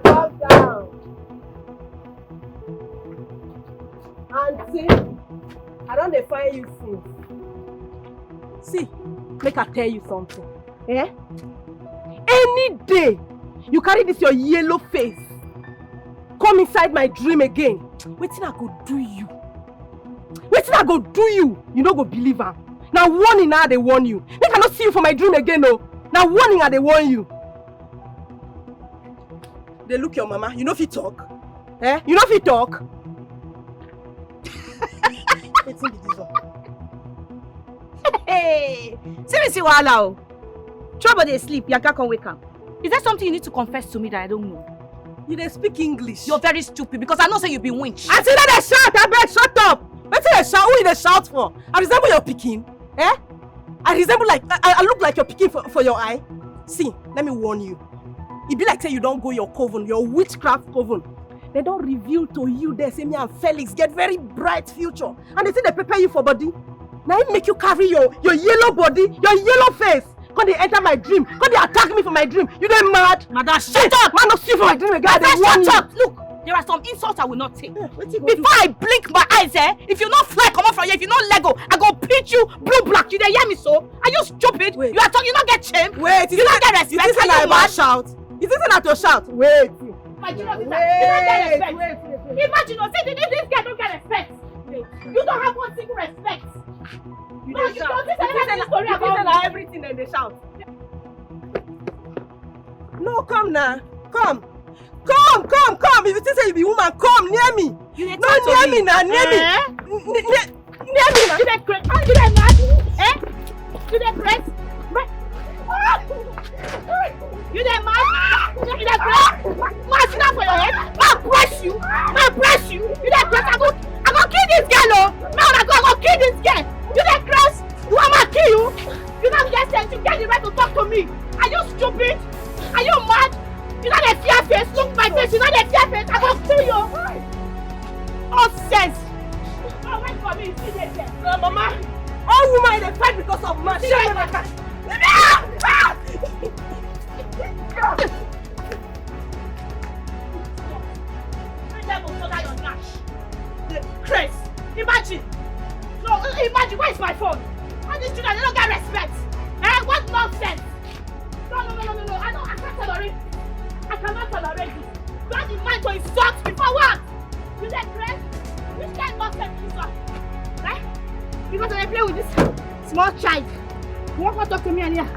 Calm down. Auntie, I don't define you since. See, make I tell you something. Eh? Any day you carry this your yellow face, come inside my dream again. Wetin I go do you? Wetin I go do you? You no go believe am. Now warning I dey warn you. Make I not see you for my dream again, no. Now warning I dey warn you. They look your mama. You know if you talk, eh? You know if you talk. Wetin be this one? Hey, see wahala o. Trouble dey sleep, Yanka can't wake up. Is there something you need to confess to me that I don't know? You dey speak English. You're very stupid because I know say you be winch. I see that they shout, I beg, shut up. Wetin dey shout? Who you dey shout for? I resemble your pikin, eh? I resemble like I look like your pikin for your eye. See, let me warn you. It be like say you don't go your coven, your witchcraft coven. They don't reveal to you they say me and Felix get very bright future. And they say they prepare you for body. Now it make you carry your yellow body, your yellow face. Come they enter my dream. Come they attack me for my dream. You dey mad? Madam, shut up! Man, not see you for my dream again. Shut up! Look, there are some insults I will not take. Before I blink my eyes, if you not fly, come on from here. If you not Lego, I go pitch you blue black. You dey hear me so? Are you stupid? Wait. You are talking. You not get shame. Wait, you not get respect. Is this an about shout? Is this not to shout? Wait. Imagine you don't get respect. Imagine this guy don't get respect. You don't have one single respect. You don't say story about everything and they shout. No, come now. Come. If you say you be woman, come near me. No, near me now, near me. Near me now. You dey crazy? You dey mad? Eh? You dey crazy? You dey mad? You dey crazy? Ma sit down for your head. Ma press you. You dey crazy? I go kill this girl, oh. I go kill this girl. You dey crazy? You want me to kill you? You don't get sense. You get the right to talk to me. Are you stupid? Are you mad? You know the fear face. Look my face. You know the fear face. I go kill you. All sense. Oh, wait for me. See this there. No, mama. All women they fight because of man. Chris, imagine. No, imagine. Where is my phone? All these children, they don't get respect. Eh? What nonsense? No. I can't tolerate this. I cannot tolerate this. You have the mind to insult me for what? You get Chris? Which kind of nonsense is this? Eh? Because I play with this small child. You want to talk to me and here?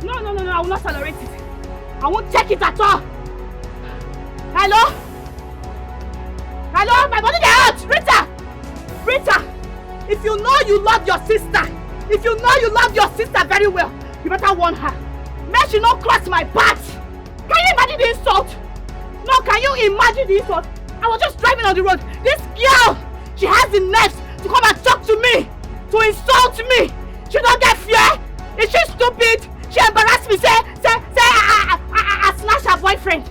No, I will not tolerate it. I won't take it at all. Hello, my body dey hurt. Rita, if you know you love your sister, very well, you better warn her. Make she not cross my path. Can you imagine the insult? No, can you imagine the insult? I was just driving on the road. This girl, she has the nerves to come and talk to me, to insult me. She don't get fear. Is she stupid? She embarrassed me. Say, I slashed her boyfriend.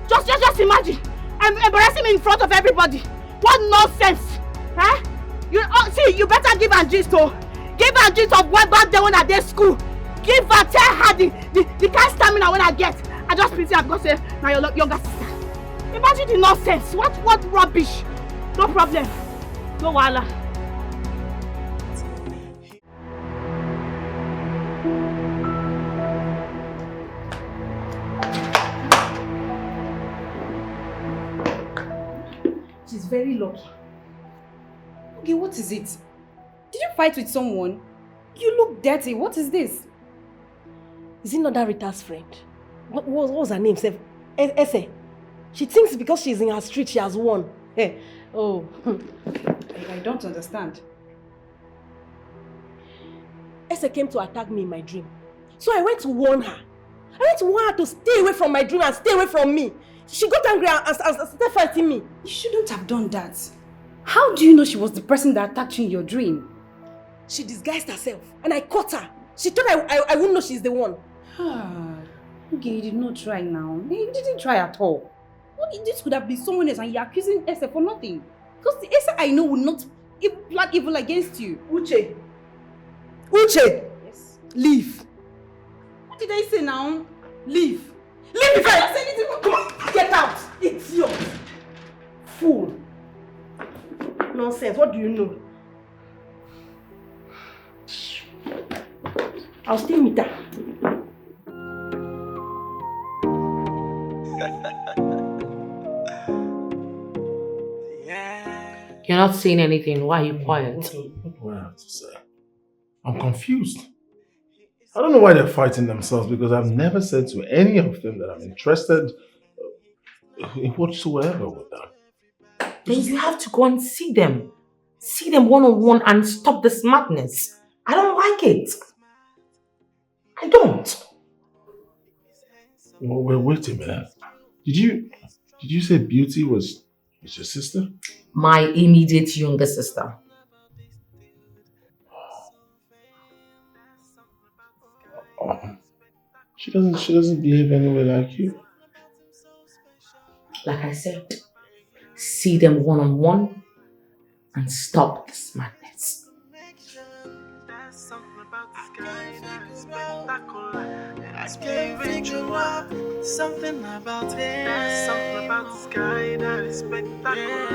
Just imagine. I'm embarrassing me in front of everybody. What nonsense, huh? You better give her gist, oh. Give her gist of what back there when I did school. Give her, tell her the kind of stamina when I get. I just pity her because say, now your younger sister. Imagine the nonsense. What rubbish. No problem. No wahala. She's very lucky. Okay, what is it? Did you fight with someone? You look dirty. What is this? Is it not that Rita's friend? What was her name? Ese. She thinks because she's in her street, she has won. Hey. Oh. I don't understand. Ese came to attack me in my dream. So I went to warn her. I went to warn her to stay away from my dream and stay away from me. She got angry and started fighting me. You shouldn't have done that. How do you know she was the person that attacked you in your dream? She disguised herself and I caught her. She thought I wouldn't know she's the one. Okay, you did not try now. You didn't try at all. This could have been someone else and you're accusing Esther for nothing. Because the Esther I know will not plan evil against you. Uche! Yes? Leave. What did I say now? Leave. Leave if I don't say anything. Come on, get out. Idiot. Fool. Nonsense, what do you know? I'll stay with her. You're not saying anything. Why are you quiet? What do I have to say? I'm confused. I don't know why they're fighting themselves because I've never said to any of them that I'm interested in whatsoever with them. Then you have to go and see them. See them one-on-one and stop this madness. I don't like it. I don't. Well, wait a minute. Did you say Beauty was your sister? My immediate younger sister. She doesn't behave anyway like you. Like I said, see them one-on-one and stop this madness. Something about it. Something about the sky that is spectacular.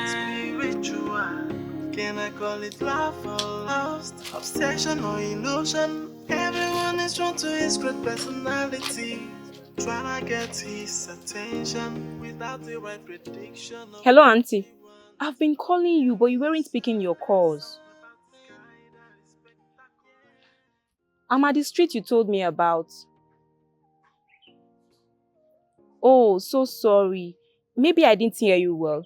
Spiritual. Can I call it love or lust? Obsession or illusion? Everyone is drawn to his great personality. Trying to get his attention without the right prediction. Hello, Auntie. I've been calling you, but you weren't picking your calls. I'm at the street you told me about. Oh, so sorry. Maybe I didn't hear you well.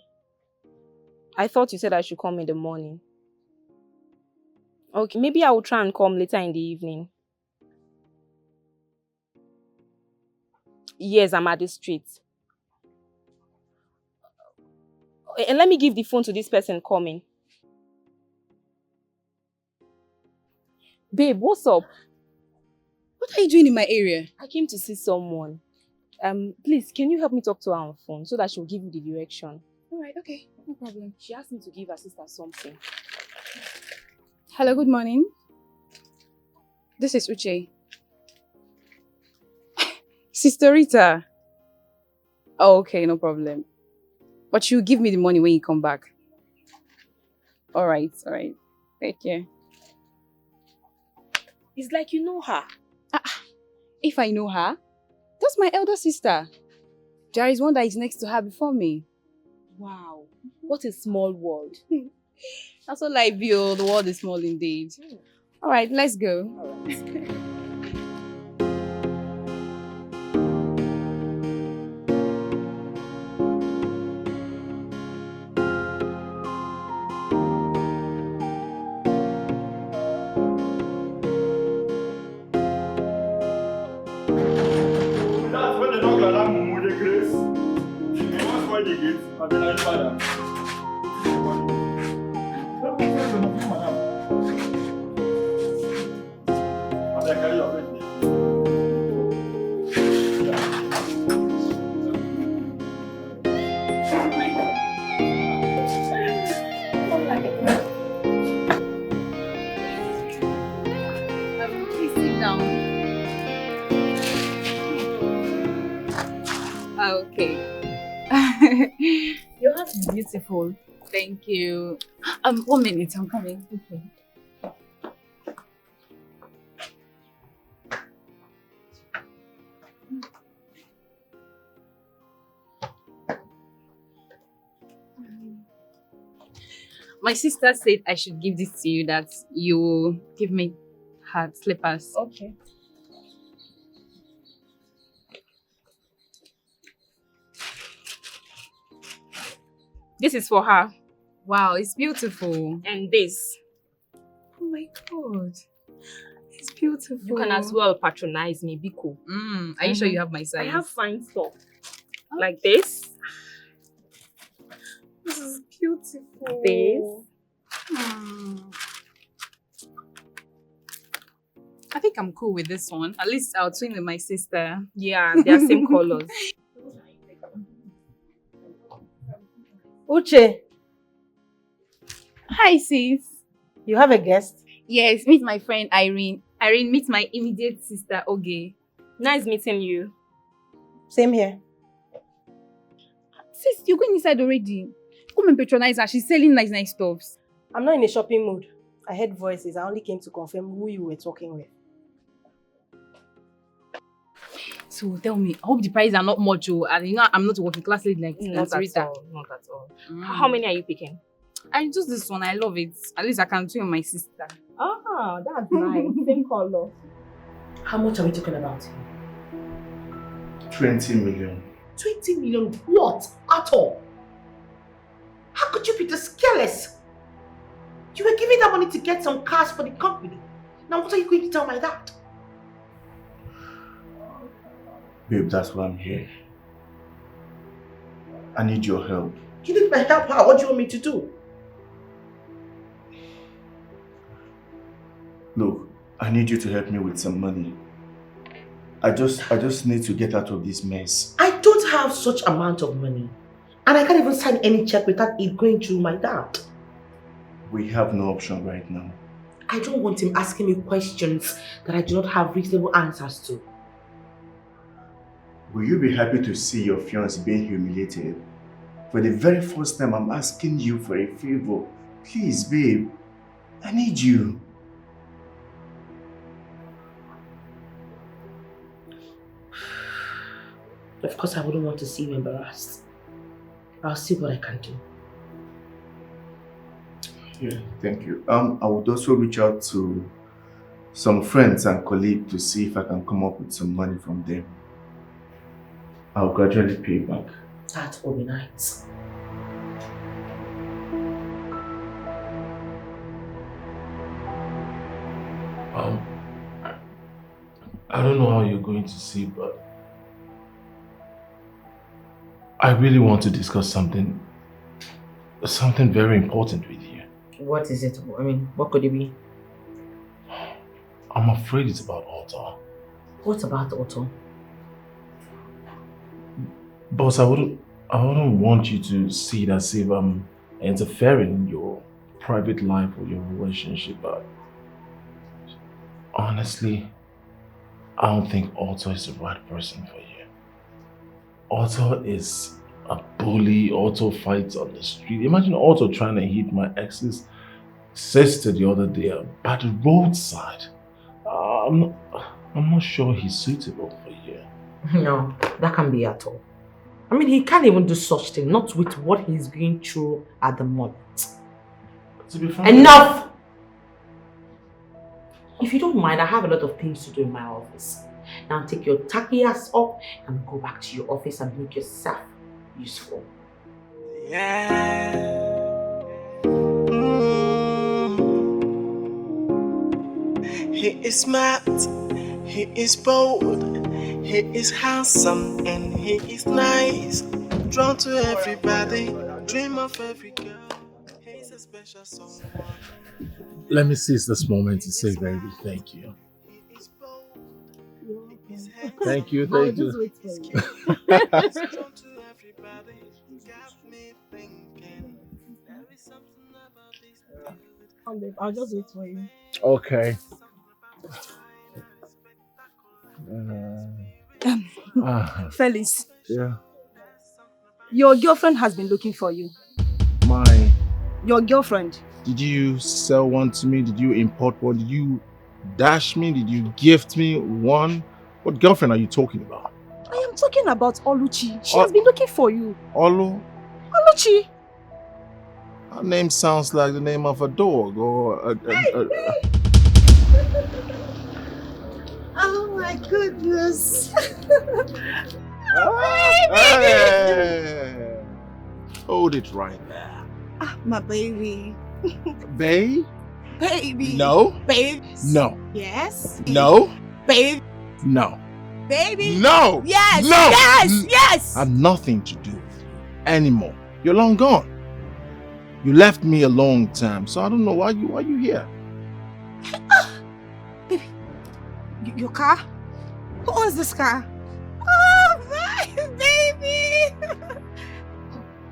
I thought you said I should come in the morning. Okay, maybe I will try and come later in the evening. Yes, I'm at the street. And let me give the phone to this person coming. Babe, what's up? What are you doing in my area? I came to see someone. Please, can you help me talk to her on phone so that she'll give you the direction? Alright, okay, no problem. She asked me to give her sister something. Hello, good morning. This is Uche. Sister Rita. Oh, okay, no problem. But you give me the money when you come back. Alright. Take care. It's like you know her. If I know her, that's my elder sister. There is one that is next to her before me. Wow, what a small world. That's all I feel. The world is small indeed. Alright, let's go. Please sit down. Okay. Your house is beautiful. Thank you. 1 minute, I'm coming. Okay. My sister said I should give this to you, that you give me her slippers. Okay. This is for her. Wow, it's beautiful. And this. Oh my god. It's beautiful. You can as well patronize me, Biko. Are you sure you have my size? I have fine stuff. Like this. This is beautiful. This. I think I'm cool with this one. At least I'll twin with my sister. Yeah, they are same colors. Uche, Hi, sis. you have a guest? Yes, meet my friend Irene. Irene, meet my immediate sister, Oge. Nice meeting you. Same here. Sis, you're going inside already. Come and patronize her. She's selling nice stuffs. I'm not in a shopping mood. I heard voices. I only came to confirm who you were talking with. So tell me, I hope the prices are not much, and you know I'm not a working class lady like Not at all. Not at all. How many are you picking? I just this one. I love it. At least I can twin with my sister. Ah, that's nice. Same color. How much are we talking about? 20 million. 20 million what? At all? How could you be this careless? You were giving that money to get some cars for the company. Now what are you going to tell my dad? Babe, that's why I'm here. I need your help. You need my help? How? What do you want me to do? Look, I need you to help me with some money. I just need to get out of this mess. I don't have such amount of money. And I can't even sign any check without it going through my dad. We have no option right now. I don't want him asking me questions that I do not have reasonable answers to. Will you be happy to see your fiancé being humiliated? For the very first time, I'm asking you for a favor. Please, babe. I need you. Of course, I wouldn't want to see you embarrassed. I'll see what I can do. Yeah, thank you. I would also reach out to some friends and colleagues to see if I can come up with some money from them. I'll gradually pay back. That will be nice. I don't know how you're going to see, but I really want to discuss something very important with you. What is it? I mean, what could it be? I'm afraid it's about Otto. What about Otto? Boss, I wouldn't want you to see it as if I'm interfering in your private life or your relationship, but honestly, I don't think Otto is the right person for you. Otto is a bully. Otto fights on the street. Imagine Otto trying to hit my ex's sister the other day by the roadside. I'm not sure he's suitable for you. No, that can't be at all. I mean, he can't even do such thing, not with what he's going through at the moment. To be frank, enough! If you don't mind, I have a lot of things to do in my office. Now take your tacky ass up and go back to your office and make yourself useful. Yeah. He is smart, he is bold, he is handsome and he is nice. Drawn to everybody, dream of every girl. He's a special someone. let me seize this moment to say very big thank you. Thank you, thank you. Drawn to everybody, got me thinking. There is something about this. I'll just wait for you. Okay. Felix, Yeah. your girlfriend has been looking for you. My Your girlfriend. Did you sell one to me? Did you import one? Did you dash me? Did you gift me one? What girlfriend are you talking about? I am talking about Oluchi. She has been looking for you. Olu? Oluchi! Her name sounds like the name of a dog or Oh my goodness. Hey! Hold it right there. Ah, my baby. Babe? Baby. No. Babe. No. Yes. No. Babe. No. Baby. No. Yes. No. Yes. Yes. I have nothing to do with you anymore. You're long gone. You left me a long time, so I don't know why you here. Baby. Your car? Who owns this car? Oh, my baby.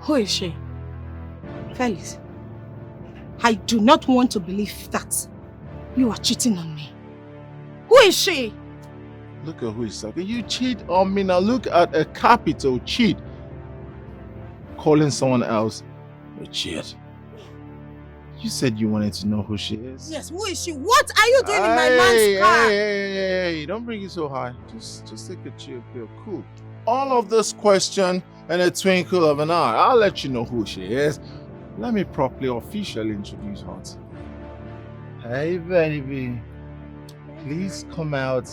Who is she? Felix, I do not want to believe that you are cheating on me. Who is she? Look at who is talking. You cheat on me now. Look at a capital cheat. Calling someone else a cheat. You said you wanted to know who she is. Yes, who is she? What are you doing in my man's car? Hey, don't bring it so high. Just take a chill pill. Cool. All of this question in a twinkle of an eye. I'll let you know who she is. Let me properly officially introduce her to you. Hey, baby. Please come out.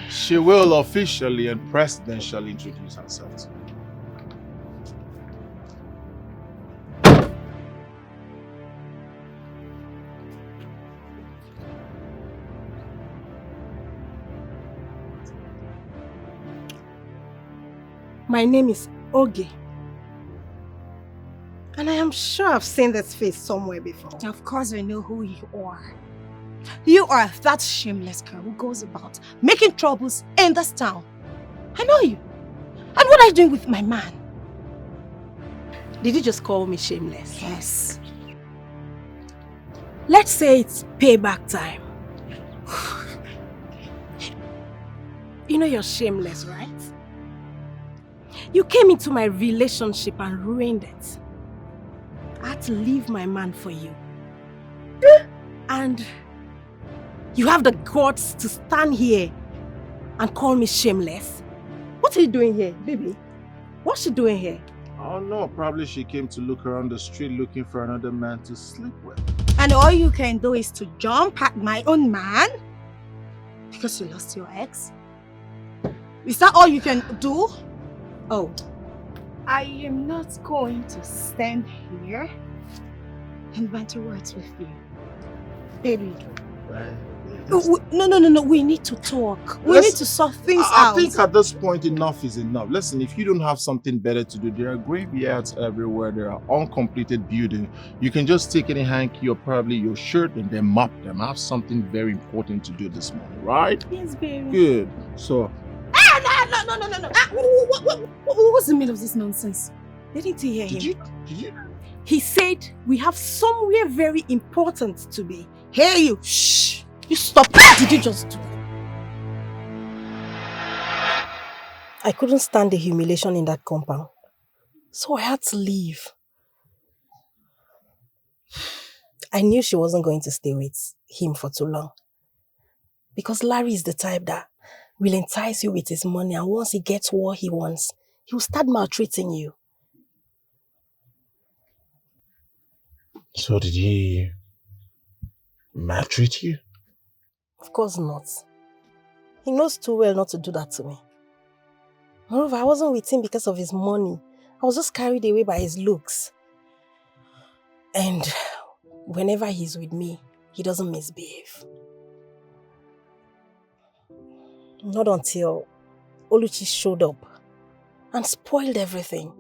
She will officially and presidentially introduce herself to you. My name is Oge. And I am sure I've seen this face somewhere before. Of course I know who you are. You are that shameless girl who goes about making troubles in this town. I know you. And what are you doing with my man? Did you just call me shameless? Yes. Let's say it's payback time. You know you're shameless, right? You came into my relationship and ruined it. I had to leave my man for you. And you have the guts to stand here and call me shameless? What are you doing here, baby? What's she doing here? Oh no, probably she came to look around the street looking for another man to sleep with. And all you can do is to jump at my own man? Because you lost your ex? Is that all you can do? Oh, I am not going to stand here and banter words with you. Baby. No. We need to talk. We need to sort things out. I think at this point enough is enough. Listen, if you don't have something better to do, there are graveyards everywhere. There are uncompleted buildings. You can just take any hanky or probably your shirt and then mop them. I have something very important to do this morning, right? Yes, baby. Good. So... No. What's the meaning of this nonsense? Didn't you hear him? Did you? He said we have somewhere very important to be. Hear you. Shh. You stop. What did you just do? I couldn't stand the humiliation in that compound. So I had to leave. I knew she wasn't going to stay with him for too long. Because Larry is the type that will entice you with his money, and once he gets what he wants, he will start maltreating you. So did he maltreat you? Of course not. He knows too well not to do that to me. Moreover, I wasn't with him because of his money. I was just carried away by his looks. And whenever he's with me, he doesn't misbehave. Not until Oluchi showed up and spoiled everything.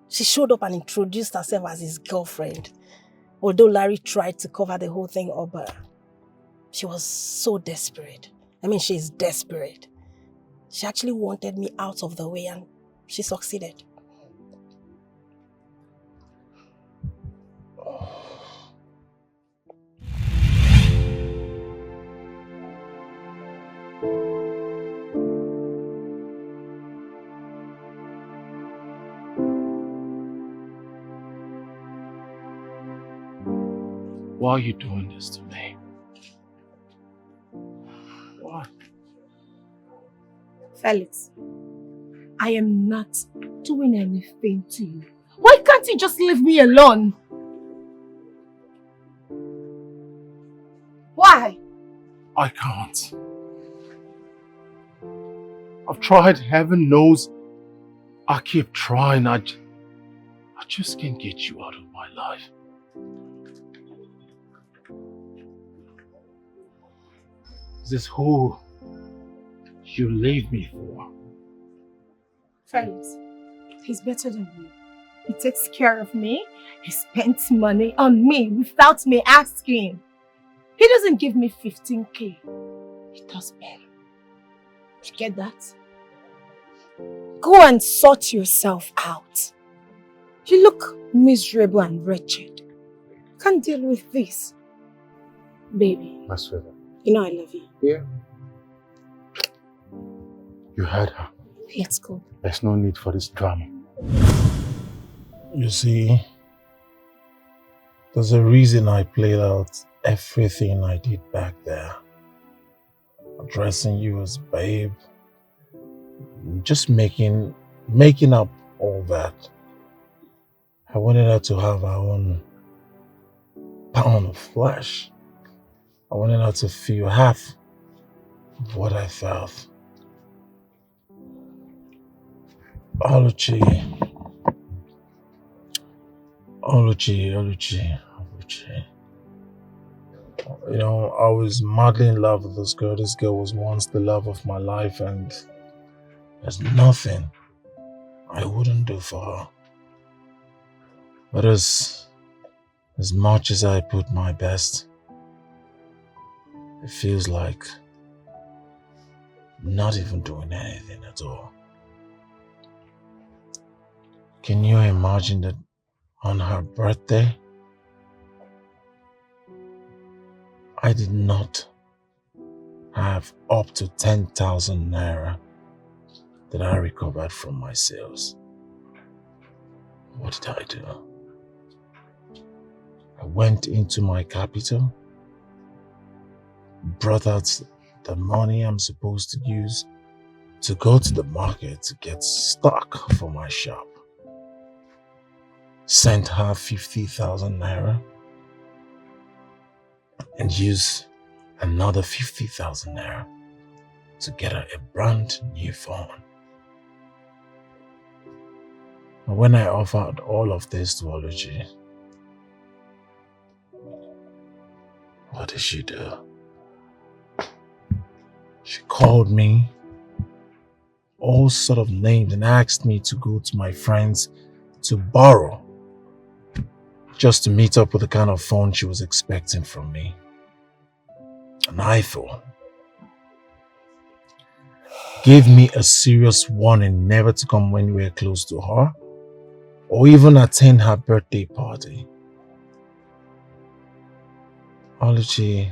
She showed up and introduced herself as his girlfriend. Although Larry tried to cover the whole thing up, she was so desperate. I mean, she's desperate. She actually wanted me out of the way and she succeeded. Why are you doing this to me? Why? Felix, I am not doing anything to you. Why can't you just leave me alone? Why? I can't. I've tried, heaven knows. I keep trying. I just can't get you out of my life. Is this who you leave me for? Felix, he's better than you. He takes care of me. He spends money on me without me asking. He doesn't give me 15k. He does better. You get that? Go and sort yourself out. You look miserable and wretched. Can't deal with this. Baby, My sweetheart. you know I love you. Yeah. You heard her. Let's go. There's no need for this drama. You see, there's a reason I played out everything I did back there. Addressing you as babe. Just making up all that. I wanted her to have her own pound of flesh. I wanted her to feel half of what I felt. Oluchi. You know, I was madly in love with this girl. This girl was once the love of my life, and there's nothing I wouldn't do for her. But as much as I put my best, it feels like not even doing anything at all. Can you imagine that on her birthday, I did not have up to 10,000 naira that I recovered from my sales? What did I do? I went into my capital, brought out the money I'm supposed to use to go to the market to get stock for my shop. Sent her 50,000 naira and used another 50,000 naira to get her a brand new phone. And when I offered all of this to Oluchi, what did she do? She called me all sort of names and asked me to go to my friends to borrow just to meet up with the kind of phone she was expecting from me. An iPhone. Gave me a serious warning never to come anywhere close to her or even attend her birthday party. Oluchi,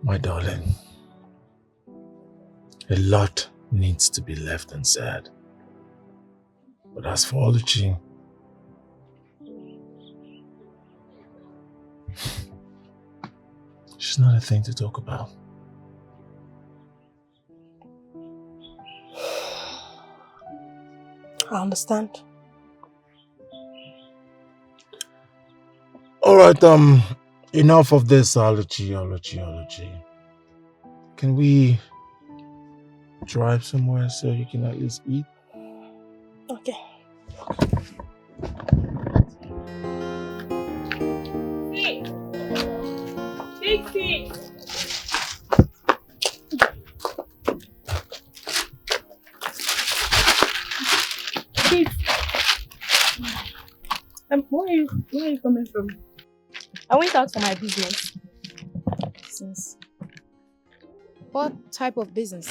my darling, a lot needs to be left unsaid. But as for Oluchi, she's not a thing to talk about. I understand. Alright, enough of this, Oluchi. Can we drive somewhere so you can at least eat? Okay. Dixie! Where are you coming from? I went out for my business. Business? What type of business?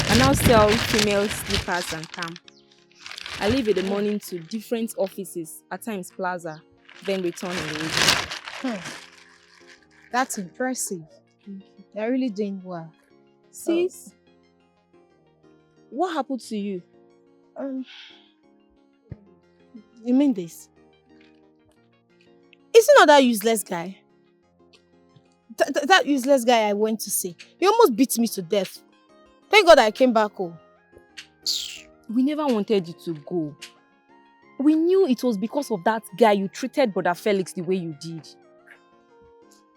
I now sell female slippers and cam. I leave in the morning to different offices, at times plaza, then return in the evening. That's impressive. You're really doing well. Sis, what happened to you? You mean this? Is it not that useless guy? That useless guy I went to see. He almost beat me to death. Thank God I came back home. We never wanted you to go. We knew it was because of that guy you treated Brother Felix the way you did.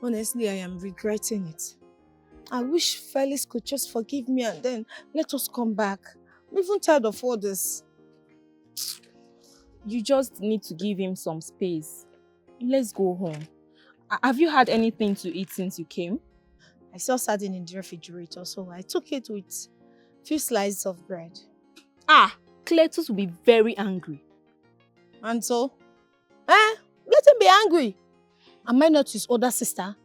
Honestly, I am regretting it. I wish Felix could just forgive me and then let us come back. I'm even tired of all this. You just need to give him some space. Let's go home. Have you had anything to eat since you came? I saw sardine in the refrigerator, so I took it with a few slices of bread. Cletus will be very angry. And so? Let him be angry. Am I not his older sister?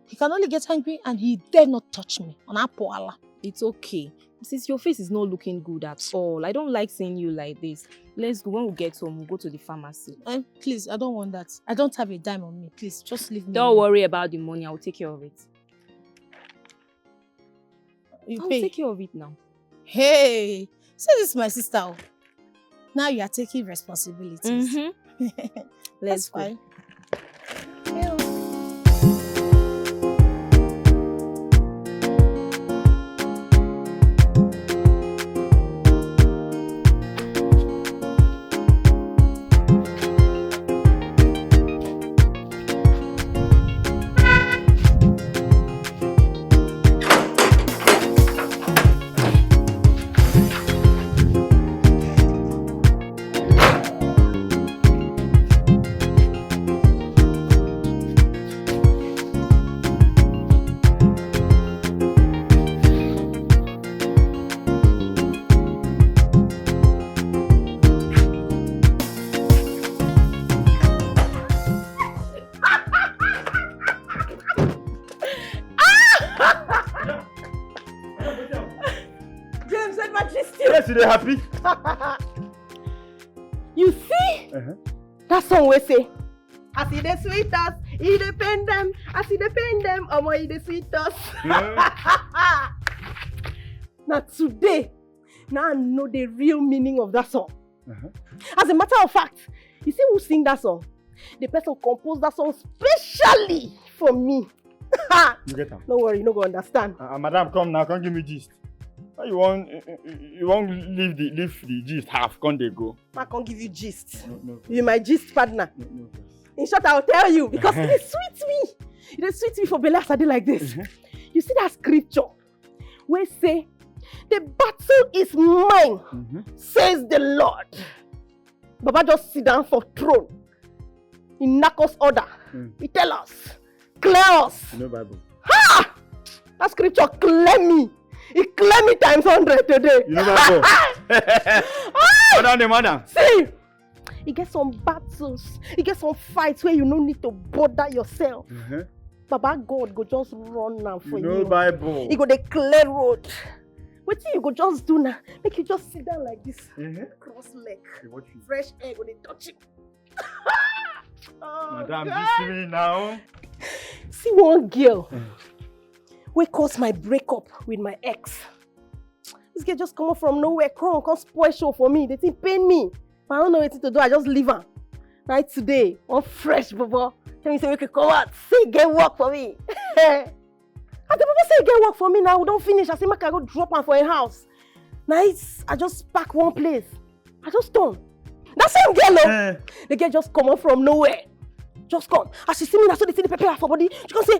He can only get angry and he dare not touch me. It's okay. Since your face is not looking good at all, I don't like seeing you like this. Let's go. When we get home, we'll go to the pharmacy. Please, I don't want that. I don't have a dime on me. Please, just leave me. Don't worry about the money. I will take care of it. I'll take care of it now. Hey, so this is my sister. Now you are taking responsibilities. Let's go. Fine. Happy? You see? That song we say, as he dey sweet us, he dey pain them. As he dey pain them, omo he dey sweet us. Now today, now I know the real meaning of that song. As a matter of fact, you see who sing that song? The person composed that song specially for me. You get am? Don't worry, you no go understand. Madam, come now, come give me gist. You won't leave the gist half, can't they go? I can't give you gist. No. You're my gist partner. No. In short, I'll tell you because it sweet me. It sweet me for Bella Sadi like this. You see that scripture where say, the battle is mine, says the Lord. Baba just sit down for throne. He knock us order. He tell us, clear us. No Bible. Ha! That scripture clear me. It clear me times 100 today. You know Bible. Madam. See, you get some battles, you get some fights where you no need to bother yourself. Baba God go just run now for you. No Bible. He go the clear road. What you go just do now? Make you just sit down like this. Cross leg. Fresh air go they touch you. Madam, this me now. See one girl. We caused my breakup with my ex. This girl just come up from nowhere, come spoil show for me. They think pain me. But I don't know what to do. I just leave her. Right today, I'm fresh, Baba. Tell me say we can come out. Say get work for me. And the Baba say get work for me now. We don't finish. I say make I go drop her for a house. Nice. I just pack one place. I just turn. That same girl, the girl just come up from nowhere. Just come. As she see me, now so they see the pepper for body. She gonna say,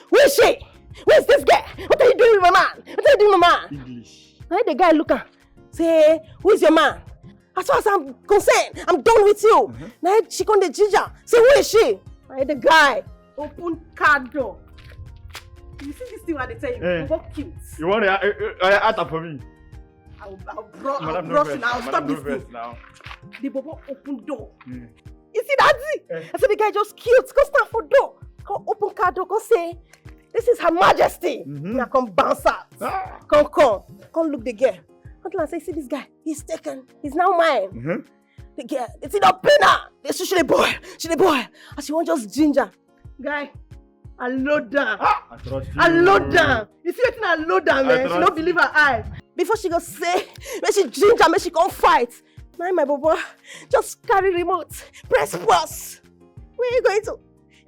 where is she? Where's this guy? What are you doing with my man? What are you doing with my man? English. Now the guy look at say, who is your man? As far as I'm concerned, I'm done with you. Now she come the ginger. Say, who is she? Now the guy open car door. You see this thing what they tell you? You go cute. You want to add for me? I'll brush it now. I'll stop this thing. Now. The Bobo open door. You see that? I said the guy just cute. Go stand for door. Go open car door. Go say, this is Her Majesty. Now come bounce out. Come look the girl. Until I say, see this guy. He's taken. He's now mine. The girl. It's in a pinna. She the boy. She the boy. And she want just ginger. Guy. I load down. I trust you. I load down. You see what I load down, man? She don't believe her eye. Before she go say, when she ginger, when she come fight. Now my Bobo, just carry remote. Press pause. Where are you going to?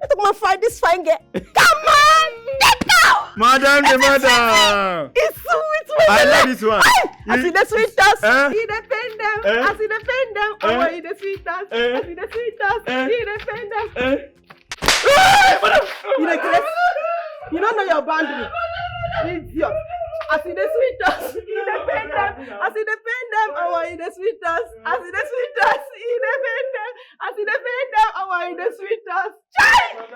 You to come and find this fine girl. Come on! Get out! Madam, the madam! It's sweet, I like this one. I see the sweetest. Eh? He defend them. Eh? I see the defend them. Eh? Oh, he the sweetest. Eh? I see the sweetest. Eh? He defend them. Madam! You know, Chris? You don't know your boundary. Idiot. I see the sweetest. He defend them. I see defend them. Oh, he the sweetest. I see the sweetest. He defend them. I see defend them. Oh, he the sweetest. Child!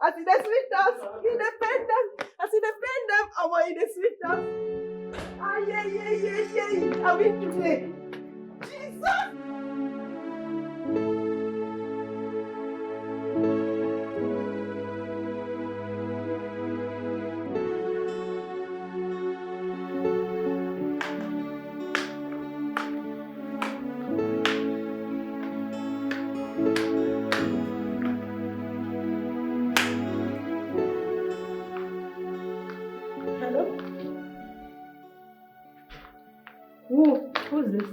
I see the sweetest. He defend them. I see defend them. Oh, he the sweetest. Ah, yeah. I win today. Jesus! Hello? Who's this?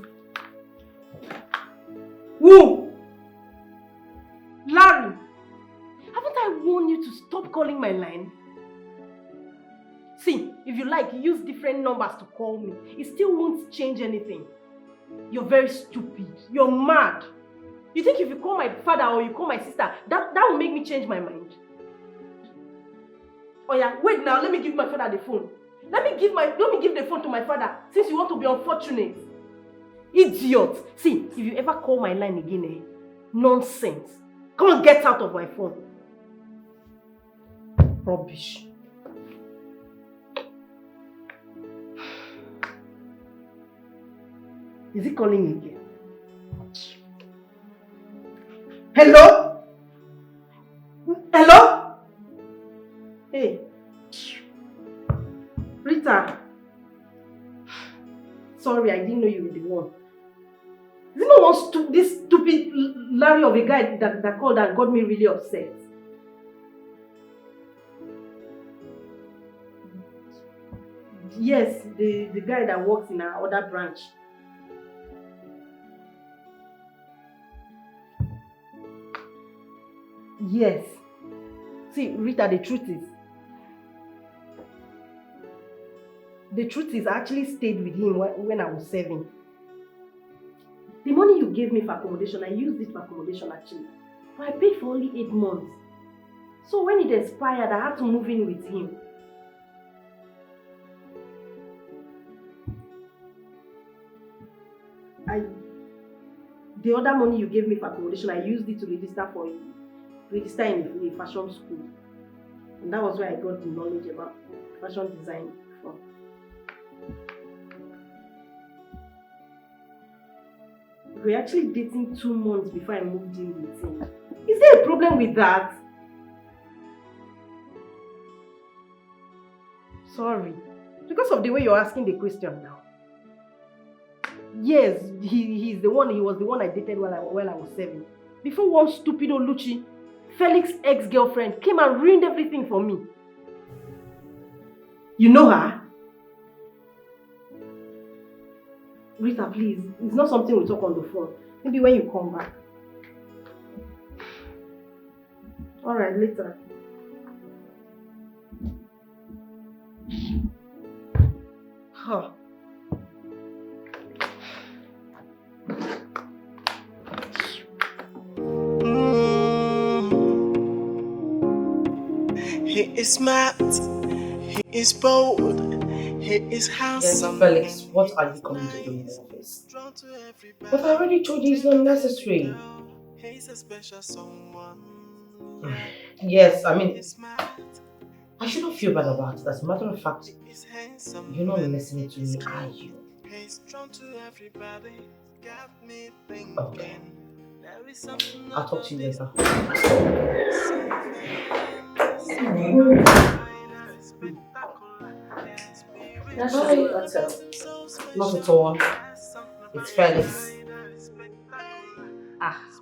Who? Larry! Haven't I warned you to stop calling my line? See, if you like, use different numbers to call me. It still won't change anything. You're very stupid. You're mad. You think if you call my father or you call my sister, that will make me change my mind? Oh yeah, wait now, let me give my father the phone. Let me give the phone to my father, since you want to be unfortunate. Idiot! See, if you ever call my line again, nonsense. Come on, get out of my phone. Rubbish. Is he calling again? Hello? Hello? Hey. Rita. Sorry, I didn't know you were the one. Is it not this stupid Larry of a guy that called and got me really upset? Yes, the guy that works in our other branch. Yes. See, Rita, the truth is I actually stayed with him when I was 7. The money you gave me for accommodation, I used it for accommodation actually. But I paid for only 8 months. So when it expired, I had to move in with him. The other money you gave me for accommodation, I used it to register in a fashion school. And that was where I got the knowledge about fashion design from. We were actually dating 2 months before I moved in with him. Is there a problem with that? Sorry. Because of the way you're asking the question now. Yes, he was the one I dated while I was 7. Before one stupid Oluchi, Felix's ex-girlfriend, came and ruined everything for me. You know her? Rita, please. It's not something we talk on the phone. Maybe when you come back. Alright, later. Huh. He is smart, he is bold, he is handsome. Yes, Felix, what are you coming to do in the office? But I already told you it's not necessary. Yes, I mean, I shouldn't feel bad about it. As a matter of fact, you're not listening to me, are you? Okay. I'll talk to you later. That's not at all. It's Felix.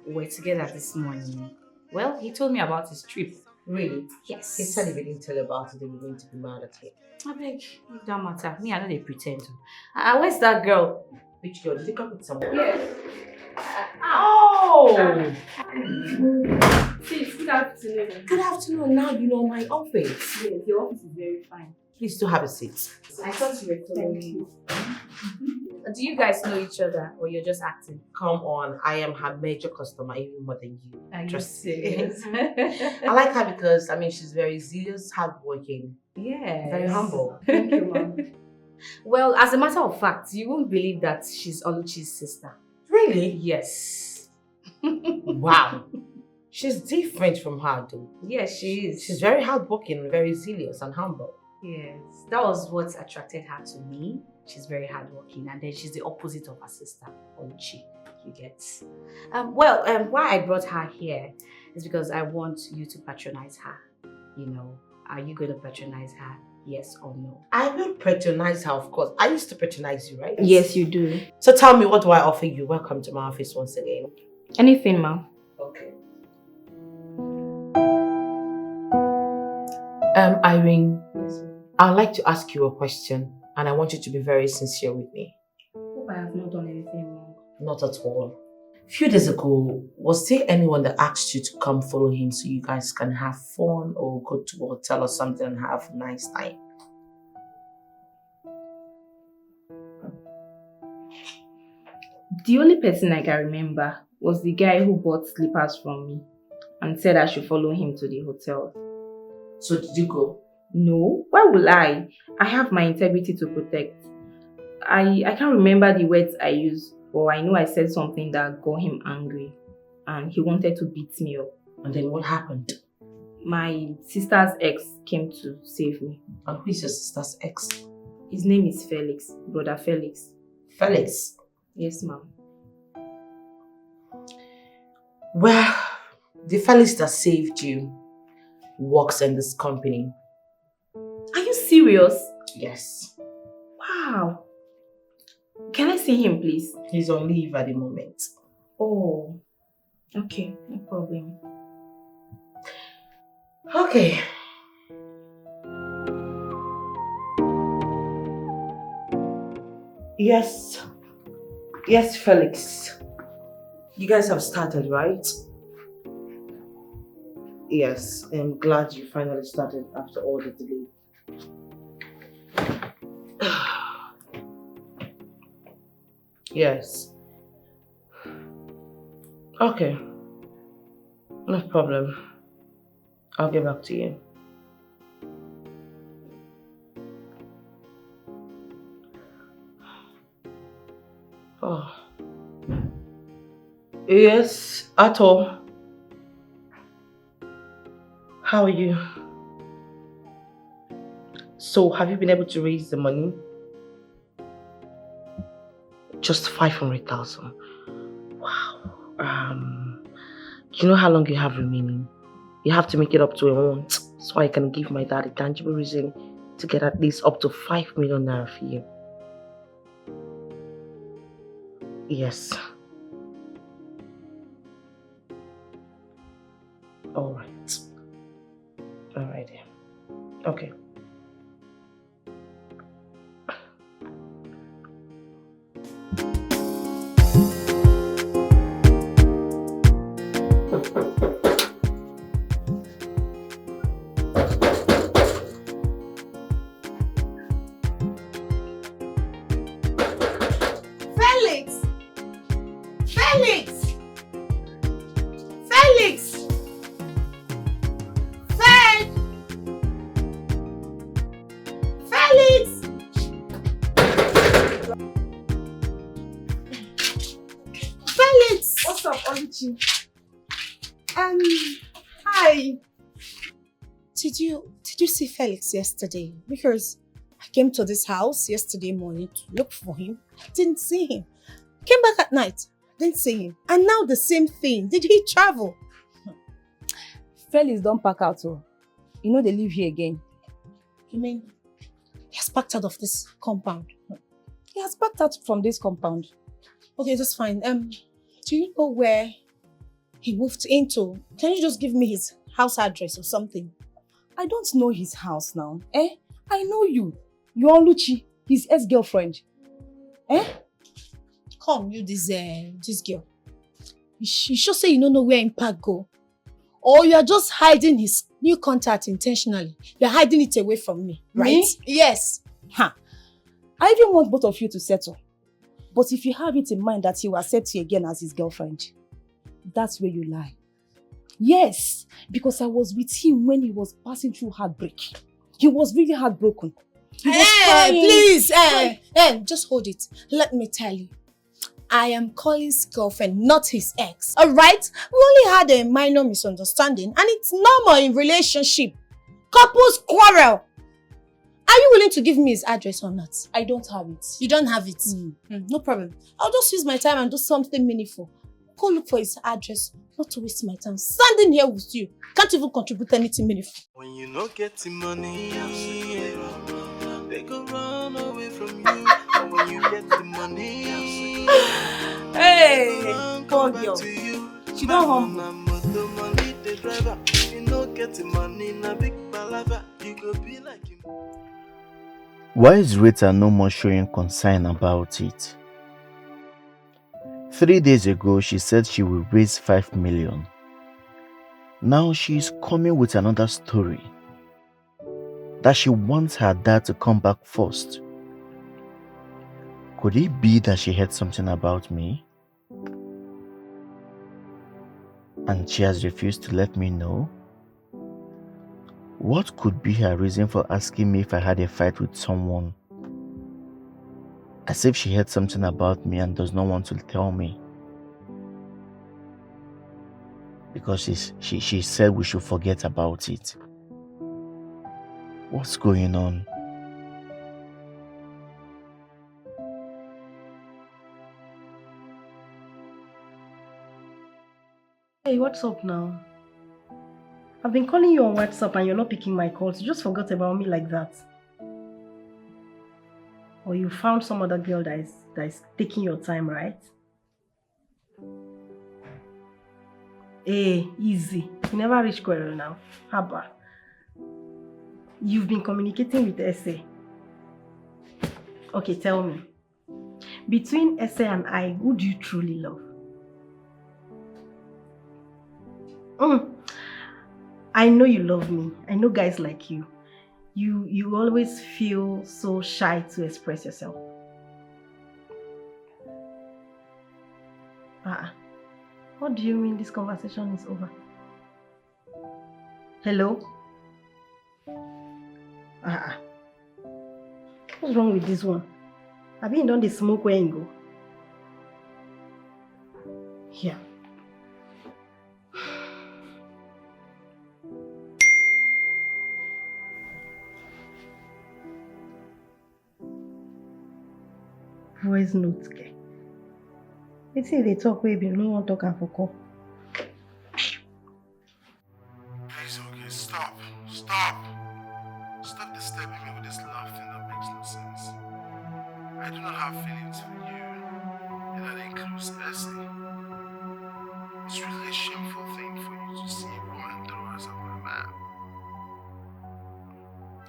We're together this morning. Well, he told me about his trip. Really? Yes. He said if he didn't tell you about it, they were going to be mad at him. I beg, it don't matter. Me, I know they pretend to. Where's that girl? Which girl? Did you come with someone? Yes. Oh! Oh! Sis, good afternoon. Good afternoon. Now you know my office. Yes, your office is very fine. Please do have a seat. I thought you were following me. Do you guys know each other or you're just acting? Come on, I am her major customer, even more than you. Are you Trust serious? I like her because, she's very serious, hardworking. Yes. Very humble. Thank you, Mom. Well, as a matter of fact, you won't believe that she's Oluchi's sister. Really? Yes. Wow. She's different from her, though. Yes, she is. She's very hardworking, very serious and humble. Yes. That was what attracted her to me. She's very hardworking, and then she's the opposite of her sister, Oluchi. You get. Why I brought her here is because I want you to patronize her. You know, are you going to patronize her? Yes or no? I will patronize her, of course. I used to patronize you, right? Yes, you do. So tell me, what do I offer you? Welcome to my office once again. Anything, Ma. Okay. Irene, Yes, I'd like to ask you a question, and I want you to be very sincere with me. hope I have not done anything wrong. Not at all. A few days ago, was there anyone that asked you to come follow him so you guys can have fun or go to a hotel or something and have a nice time? The only person I can remember was the guy who bought slippers from me and said I should follow him to the hotel. So did you go? No, why will I? I have my integrity to protect. I can't remember the words I used, but I know I said something that got him angry and he wanted to beat me up. And then what happened? My sister's ex came to save me. And who is your sister's ex? His name is Felix, Brother Felix. Felix? Yes, ma'am. Well, the Felix that saved you works in this company. Are you serious? Yes. Wow. Can I see him, please? He's on leave at the moment. Oh, okay, no problem. Okay. Yes. Yes, Felix. You guys have started, right? Yes, I'm glad you finally started after all the delay. Yes. Okay. No problem. I'll get back to you. Oh. Yes, at all. How are you? So, have you been able to raise the money? Just 500,000. Wow. You know how long you have remaining? You have to make it up to a month so I can give my dad a tangible reason to get at least up to 5 million naira for you. Yes. Alright. Alright. Okay. Felix! Felix! Felix! Felix! Felix! What's up, Oluchi? Hi. Did you see Felix yesterday? Because I came to this house yesterday morning to look for him. I didn't see him. Came back at night. Didn't see him. And now the same thing. Did he travel? Felix don't pack out, oh. You know they live here again. You mean he has packed out of this compound? He has packed out from this compound. Okay, that's fine. Do you know where he moved into? Can you just give me his house address or something? I don't know his house now. I know you. You're Oluchi, his ex-girlfriend. Come, you this girl. You sure say you don't know where Impact go? Or you are just hiding his new contact intentionally? You're hiding it away from me, right? Me? Yes. Ha! I even want both of you to settle. But if you have it in mind that he will accept you again as his girlfriend, that's where you lie. Yes, because I was with him when he was passing through heartbreak. He was really heartbroken. He was crying. Please, just hold it. Let me tell you. I am Colin's girlfriend, not his ex. Alright? We only had a minor misunderstanding and it's normal in relationship. Couples quarrel. Are you willing to give me his address or not? I don't have it. You don't have it? No problem. I'll just use my time and do something meaningful. Go look for his address. Not to waste my time. Standing here with you. Can't even contribute anything meaningful. When you not getting money, they go run away from you. And when you get the money, hey, poor girl. She don't humble. You not getting money, na big palava. You go be like him. Why is Rita no more showing concern about it? 3 days ago, she said she will raise 5 million. Now she is coming with another story. That she wants her dad to come back first. Could it be that she heard something about me? And she has refused to let me know? What could be her reason for asking me if I had a fight with someone? As if she heard something about me and does not want to tell me. Because she said we should forget about it. What's going on? Hey, what's up now? I've been calling you on WhatsApp and you're not picking my calls. You just forgot about me like that. Or you found some other girl that is taking your time, right? Hey, easy. You never reach quarrel now. Haba. You've been communicating with Ese. Okay, tell me. Between Ese and I, who do you truly love? I know you love me. I know guys like you. You always feel so shy to express yourself. What do you mean this conversation is over? Hello? What's wrong with this one? Have you done the smoke where you go? Here. Voice notes, okay. Let's see if they talk where you no one talk and for call. Please, okay, stop. Stop disturbing me with this laughing that makes no sense. I do not have feelings for you, and that includes Essie. It's really a shameful thing for you to see a woman throw herself on a man.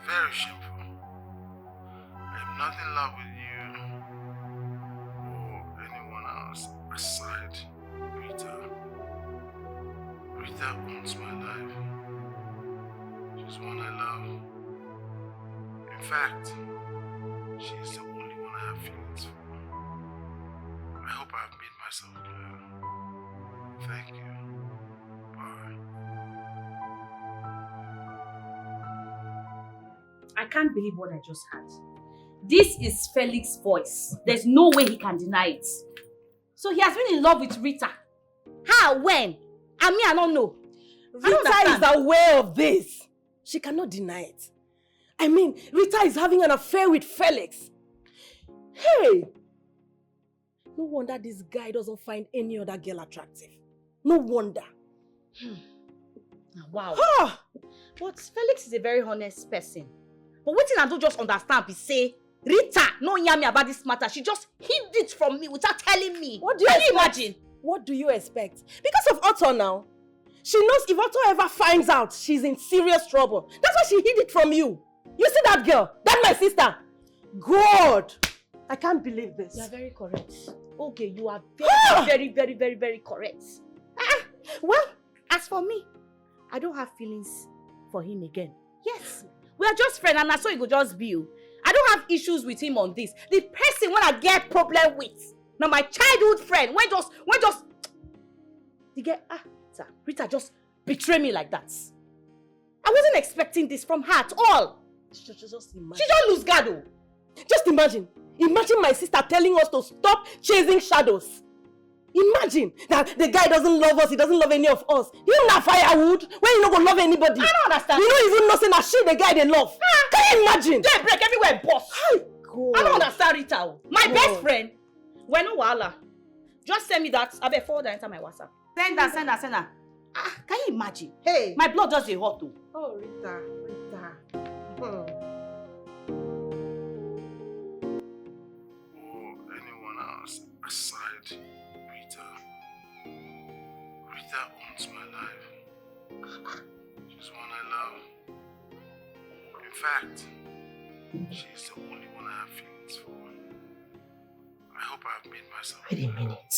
Very shameful. I am not in love with you or anyone else aside Rita. Rita owns my life. She's one I love. In fact, she's the only one I have feelings for. I hope I have made myself clear. Thank you. Bye. I can't believe what I just heard. This is Felix's voice. There's no way he can deny it. So he has been in love with Rita. How? When? I don't know. Rita is aware of this. She cannot deny it. I mean, Rita is having an affair with Felix. Hey! No wonder this guy doesn't find any other girl attractive. No wonder. Wow. But Felix is a very honest person. But what I don't just understand is say, Rita no hear me about this matter. She just hid it from me without telling me. What do you Can you imagine? What do you expect? Because of Otto now. She knows if Otto ever finds out, she's in serious trouble. That's why she hid it from you. You see that girl? That's my sister. God! I can't believe this. You are very correct. Okay, you are very correct. Well, as for me, I don't have feelings for him again. Yes, we are just friends and that's so it will just be. I don't have issues with him on this. The person when I get problem with, now my childhood friend, when just, Rita just betray me like that. I wasn't expecting this from her at all. Just imagine. She just lose guard though. Just imagine. Imagine my sister telling us to stop chasing shadows. Imagine that the guy doesn't love us, he doesn't love any of us. You not firewood when you not gonna love anybody. I don't understand. You don't even know saying that she the guy they love. Can you imagine? They break everywhere, boss. I don't understand Rita. My best friend. When no wahala. Just send me that. I bet forward that enter my WhatsApp. Send her. Can you imagine? Hey. My blood just a hot too. Oh, Rita. Anyone else aside Rita. Rita owns my life. She's one I love. In fact, she's the only one I have feelings for. I hope I've made myself. Wait a minute.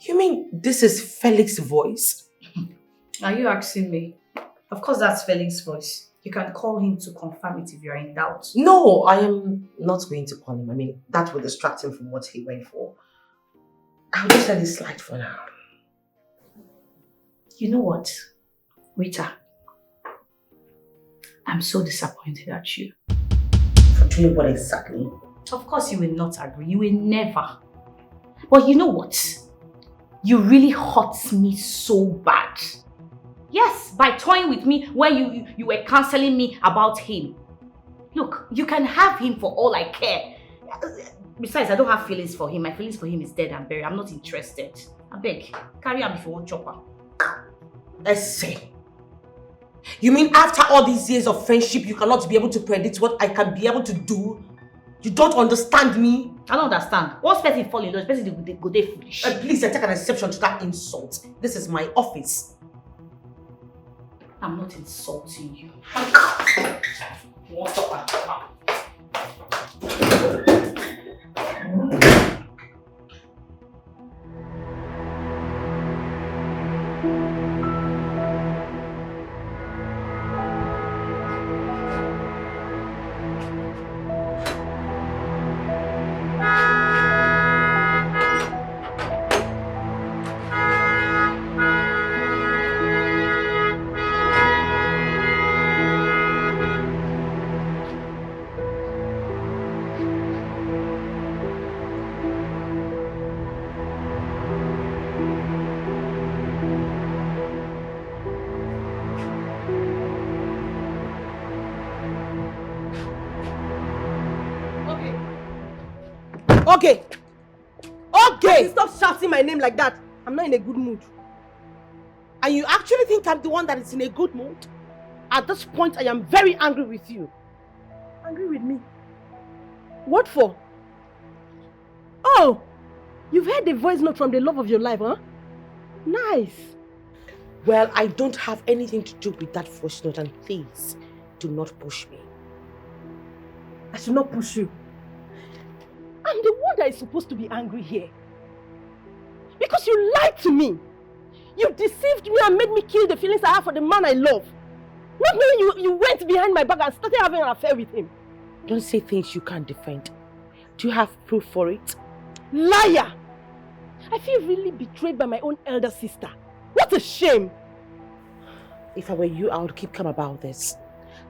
You mean this is Felix's voice? Are you asking me? Of course that's Felix's voice. You can call him to confirm it if you're in doubt. No, I am not going to call him. I mean, that will distract him from what he went for. I'll just let it slide for now. You know what, Rita? I'm so disappointed at you. For doing what exactly? Of course you will not agree. You will never. But you know what? You really hurt me so bad. Yes, by toying with me when you were counseling me about him. Look, you can have him for all I care. Besides, I don't have feelings for him. My feelings for him is dead and buried. I'm not interested. I beg, carry him if you want chopper. Essay. You mean after all these years of friendship, you cannot be able to predict what I can be able to do? You don't understand me? I don't understand. Once person fall in love, person go dey foolish. Please, I take an exception to that insult. This is my office. I'm not insulting you. You want chopper? Okay, stop shouting my name like that. I'm not in a good mood. And you actually think I'm the one that is in a good mood? At this point, I am very angry with you. Angry with me? What for? Oh, you've heard the voice note from the love of your life, huh? Nice. Well, I don't have anything to do with that voice note, and please, do not push me. I should not push you. I'm the one that is supposed to be angry here. Because you lied to me. You deceived me and made me kill the feelings I have for the man I love. Not knowing you went behind my back and started having an affair with him. Don't say things you can't defend. Do you have proof for it? Liar! I feel really betrayed by my own elder sister. What a shame! If I were you, I would keep calm about this.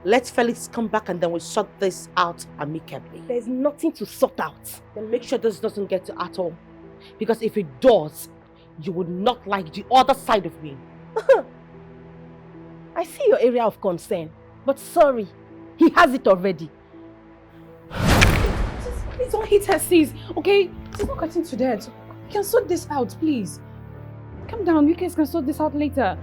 Let Felix come back and then we'll sort this out amicably. There's nothing to sort out. Then make sure this doesn't get to at all. Because if it does, you would not like the other side of me. I see your area of concern, but sorry, he has it already. Please don't hit her, sis. Okay, she's not getting to that. We can sort this out, please. Calm down, you guys can sort this out later.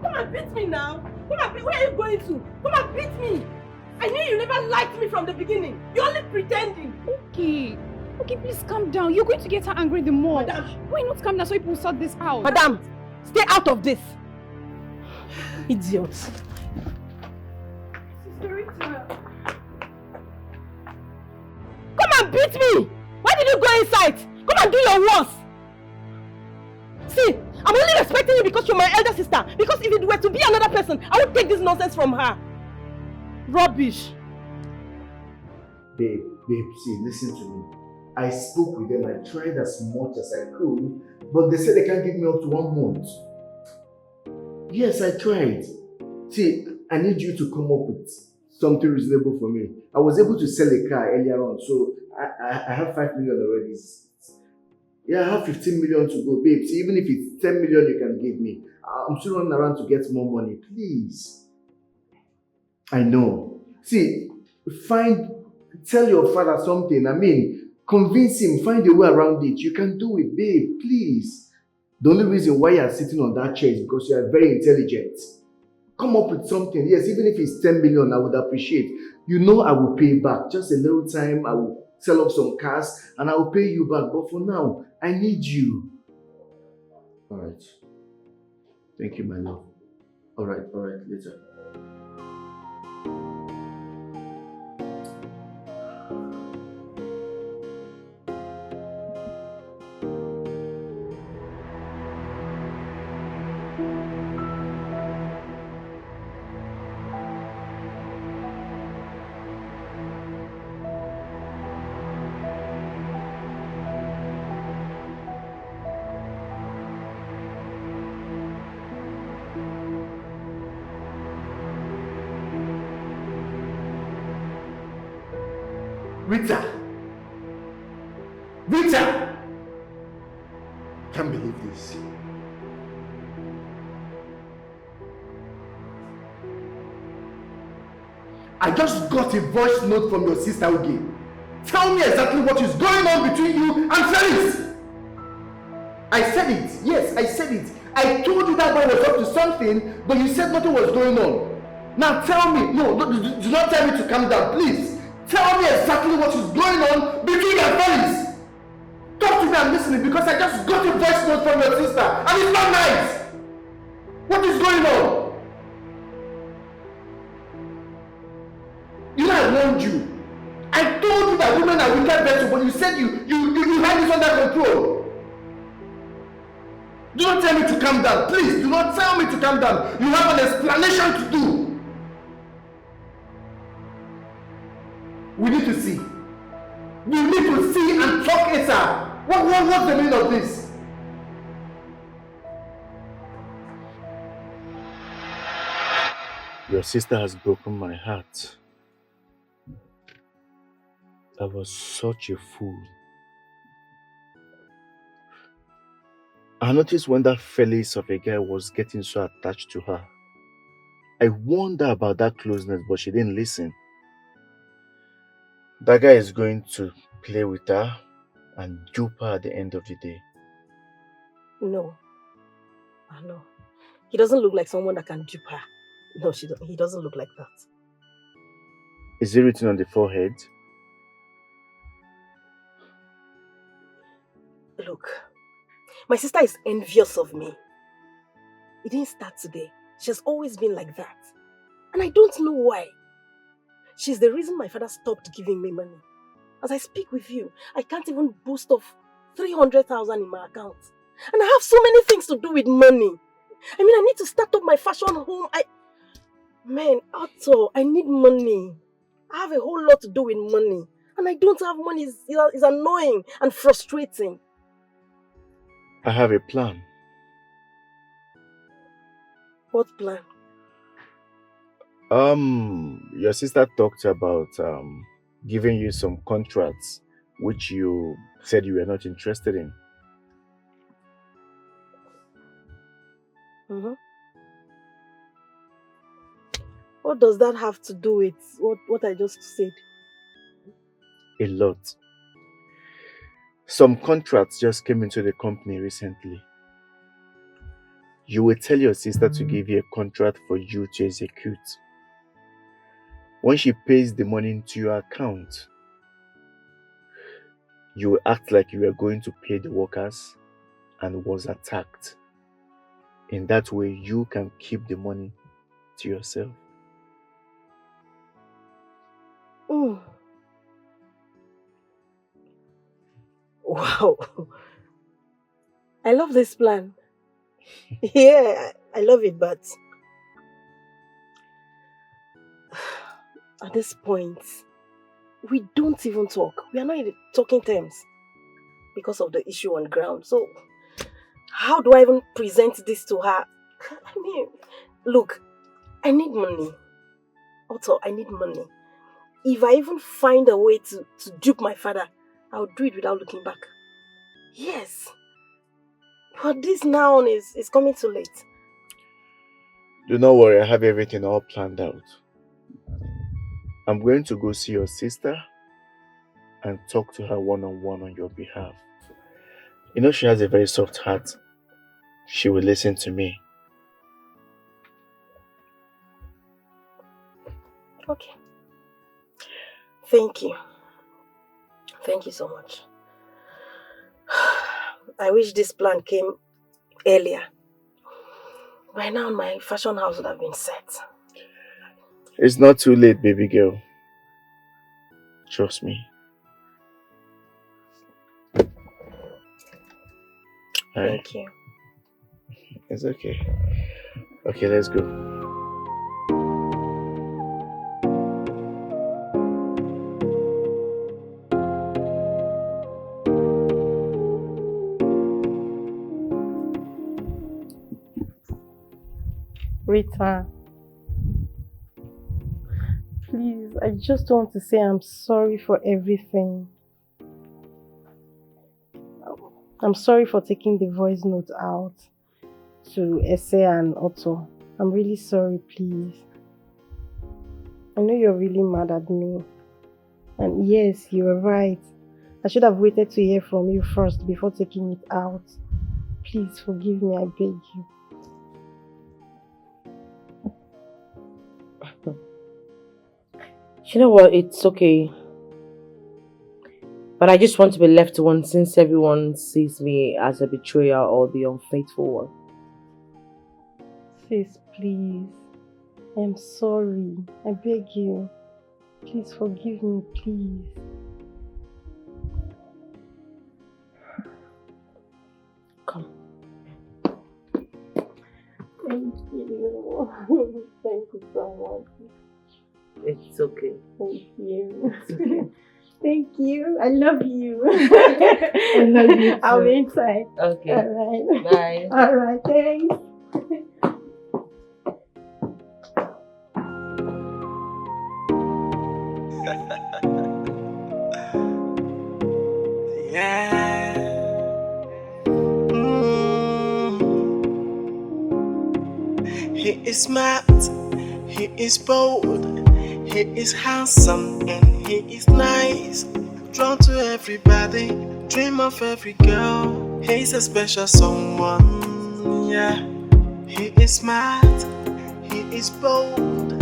Come and beat me now. Come and beat. Where are you going to? Come and beat me. I knew you never liked me from the beginning. You're only pretending. Okay, please calm down. You're going to get her angry the more. Madam. Why not calm down so people will sort this out? Madam, stay out of this. Idiot. Come and beat me! Why did you go inside? Come and do your worst! See, I'm only respecting you because you're my elder sister. Because if it were to be another person, I would take this nonsense from her. Rubbish. Babe, see, listen to me. I spoke with them, I tried as much as I could, but they said they can't give me up to 1 month. Yes, I tried. See, I need you to come up with something reasonable for me. I was able to sell a car earlier on, so I have 5 million already. Yeah, I have 15 million to go, babe. See, even if it's 10 million you can give me, I'm still running around to get more money. Please. I know. See, tell your father something. I mean, convince him, find a way around it. You can do it, babe, please. The only reason why you are sitting on that chair is because you are very intelligent. Come up with something. Yes, even if it's 10 million, I would appreciate. You know I will pay back. Just a little time, I will sell off some cars and I will pay you back. But for now, I need you. All right. Thank you, my love. All right, later. Rita! Can't believe this. I just got a voice note from your sister again. Tell me exactly what is going on between you and Felix. I said it. Yes, I said it. I told you that boy was up to something, but you said nothing was going on. Now tell me. No, do not tell me to calm down, please. Tell me exactly what is going on between you and Felix. Talk to me, I'm listening, because I just got a voice note from your sister and it's not nice. What is going on? You know I warned you. I told you that women are wicked vessels, but you said you had this under control. Do not tell me to calm down. Please, do not tell me to calm down. You have an explanation to do. We need to see. We need to see and talk ASAP. What's the meaning of this? Your sister has broken my heart. I was such a fool. I noticed when that Felix of a guy was getting so attached to her. I warned her about that closeness, but she didn't listen. That guy is going to play with her and dupe her at the end of the day. No. I know. He doesn't look like someone that can dupe her. No, he doesn't look like that. Is it written on the forehead? Look, my sister is envious of me. It didn't start today. She has always been like that. And I don't know why. She's the reason my father stopped giving me money. As I speak with you, I can't even boost off 300,000 in my account. And I have so many things to do with money. I mean, I need to start up my fashion home. Man, Otto, I need money. I have a whole lot to do with money. And I don't have money. It's annoying and frustrating. I have a plan. What plan? Your sister talked about giving you some contracts which you said you were not interested in. Mm-hmm. What does that have to do with what I just said? A lot. Some contracts just came into the company recently. You will tell your sister to give you a contract for you to execute. When she pays the money into your account, you will act like you were going to pay the workers and was attacked. In that way, you can keep the money to yourself. Mm. Wow. I love this plan. Yeah, I love it, but at this point, we don't even talk. We are not in talking terms because of the issue on ground. So, how do I even present this to her? I mean, look, I need money. Also, I need money. If I even find a way to dupe my father, I'll do it without looking back. Yes. But this now is coming too late. Do not worry, I have everything all planned out. I'm going to go see your sister and talk to her one-on-one on your behalf. You know she has a very soft heart. She will listen to me. Okay. Thank you. Thank you so much. I wish this plan came earlier. By now my fashion house would have been set. It's not too late, baby girl. Trust me. Thank you. It's okay. Okay, let's go. Rita, please, I just want to say I'm sorry for everything. I'm sorry for taking the voice note out to Essay and Otto. I'm really sorry, please. I know you're really mad at me. And yes, you were right. I should have waited to hear from you first before taking it out. Please forgive me, I beg you. You know what? It's okay. But I just want to be left alone since everyone sees me as a betrayer or the unfaithful one. Sis, please. I'm sorry. I beg you. Please forgive me, please. Come. Thank you. Thank you so much. It's okay. Thank you. It's okay. Thank you. I love you. I love you too. I'll be inside. Okay. All right. Bye. All right. Thanks. Yeah. He is smart, he is bold, he is handsome and he is nice. Drawn to everybody, dream of every girl. He's a special someone, yeah. He is smart, he is bold,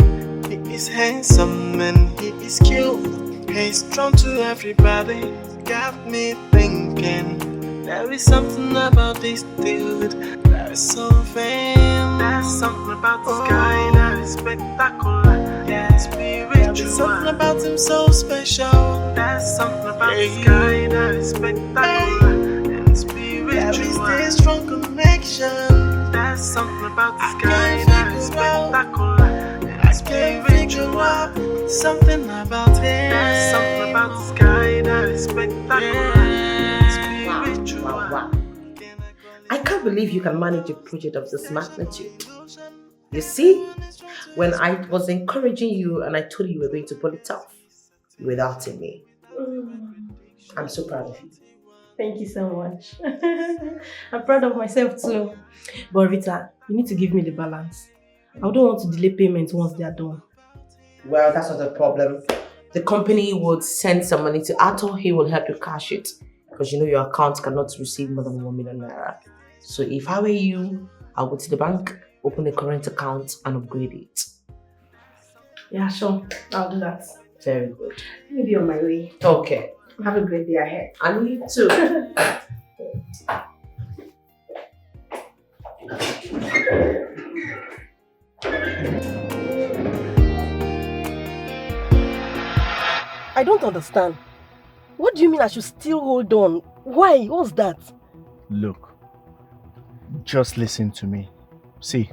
he is handsome and he is cute. He's drawn to everybody, got me thinking. There is something about this dude that is so vain. There's something about this guy that is spectacular, yeah, spiritual. There's something about him so special. There's something about this guy that is spectacular and spiritual. There is this strong connection. There's something about this guy that is spectacular and spiritual. Something about him. There's something about this guy that is spectacular and spiritual. Wow. I can't believe you can manage a project of this magnitude. You see, when I was encouraging you and I told you you were going to pull it off, you were doubting me. I'm so proud of you. Thank you so much. I'm proud of myself too. But Rita, you need to give me the balance. I don't want to delay payments once they are done. Well, that's not a problem. The company would send some money to Ato. He will help you cash it. Because you know your account cannot receive more than 1 million naira. So if I were you, I'll go to the bank, open a current account and upgrade it. Yeah, sure. I'll do that. Very good. Let me be on my way. Okay. Have a great day ahead. And you too. I don't understand. What do you mean I should still hold on? Why? What's that? Look, just listen to me. See,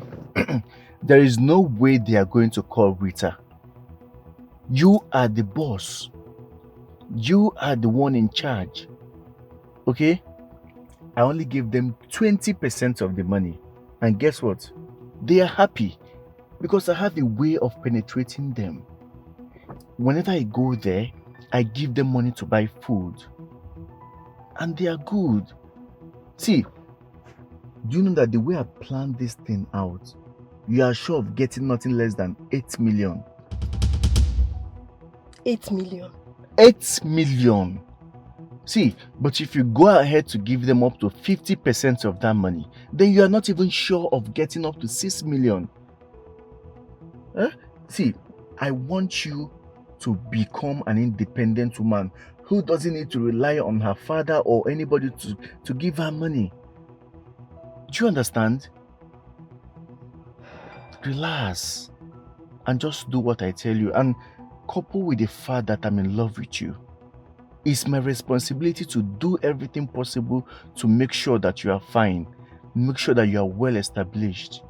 there is no way they are going to call Rita. You are the boss. You are the one in charge. Okay? I only give them 20% of the money. And guess what? They are happy because I have a way of penetrating them. Whenever I go there, I give them money to buy food. And they are good. See, do you know that the way I planned this thing out, you are sure of getting nothing less than 8 million. 8 million? 8 million. See, but if you go ahead to give them up to 50% of that money, then you are not even sure of getting up to 6 million. See, I want you to become an independent woman who doesn't need to rely on her father or anybody to give her money. Do you understand? Relax and just do what I tell you, and couple with the fact that I'm in love with you. It's my responsibility to do everything possible to make sure that you are fine, make sure that you are well established.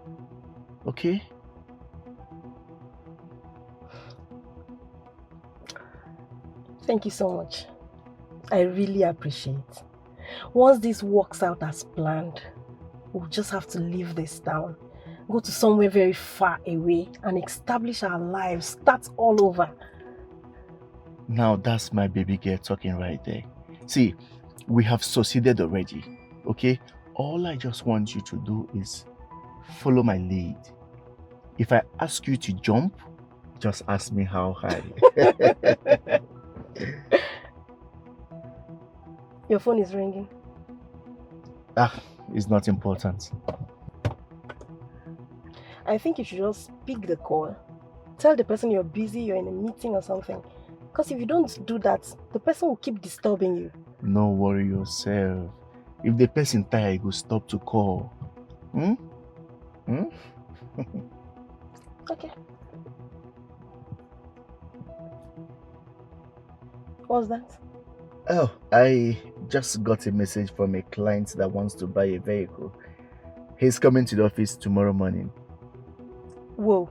Okay? Thank you so much. I really appreciate it. Once this works out as planned, we'll just have to leave this town, go to somewhere very far away and establish our lives, start all over. Now that's my baby girl talking right there. See, we have succeeded already, okay? All I just want you to do is follow my lead. If I ask you to jump, just ask me how high. Your phone is ringing. It's not important. I think you should just pick the call. Tell the person you're busy, you're in a meeting or something. Because if you don't do that, the person will keep disturbing you. No worry yourself. If the person tired, he will stop to call. Okay. What's that? Oh, I just got a message from a client that wants to buy a vehicle. He's coming to the office tomorrow morning. Whoa.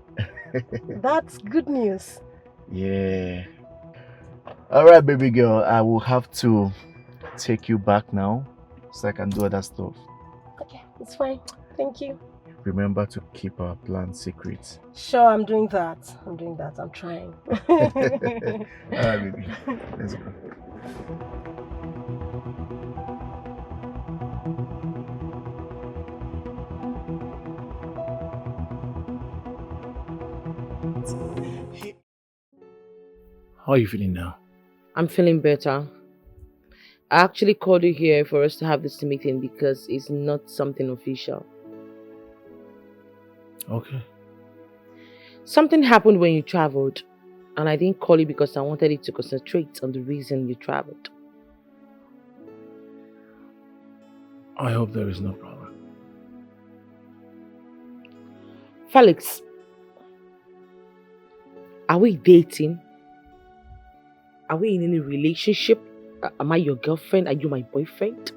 That's good news. Yeah. Alright, baby girl, I will have to take you back now so I can do other stuff. Okay, it's fine. Thank you. Remember to keep our plan secret. Sure, I'm doing that. I'm trying. Alright, baby. Let's go. How are you feeling now? I'm feeling better. I actually called you here for us to have this meeting because it's not something official. Okay. Something happened when you traveled, and I didn't call you because I wanted you to concentrate on the reason you traveled. I hope there is no problem. Felix, are we dating? Are we in any relationship? Am I your girlfriend? Are you my boyfriend?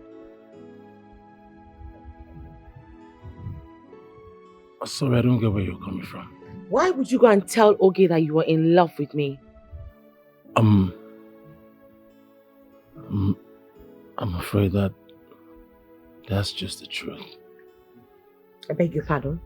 Sorry, I don't get where you're coming from. Why would you go and tell Oge that you were in love with me? I'm afraid that's just the truth. I beg your pardon?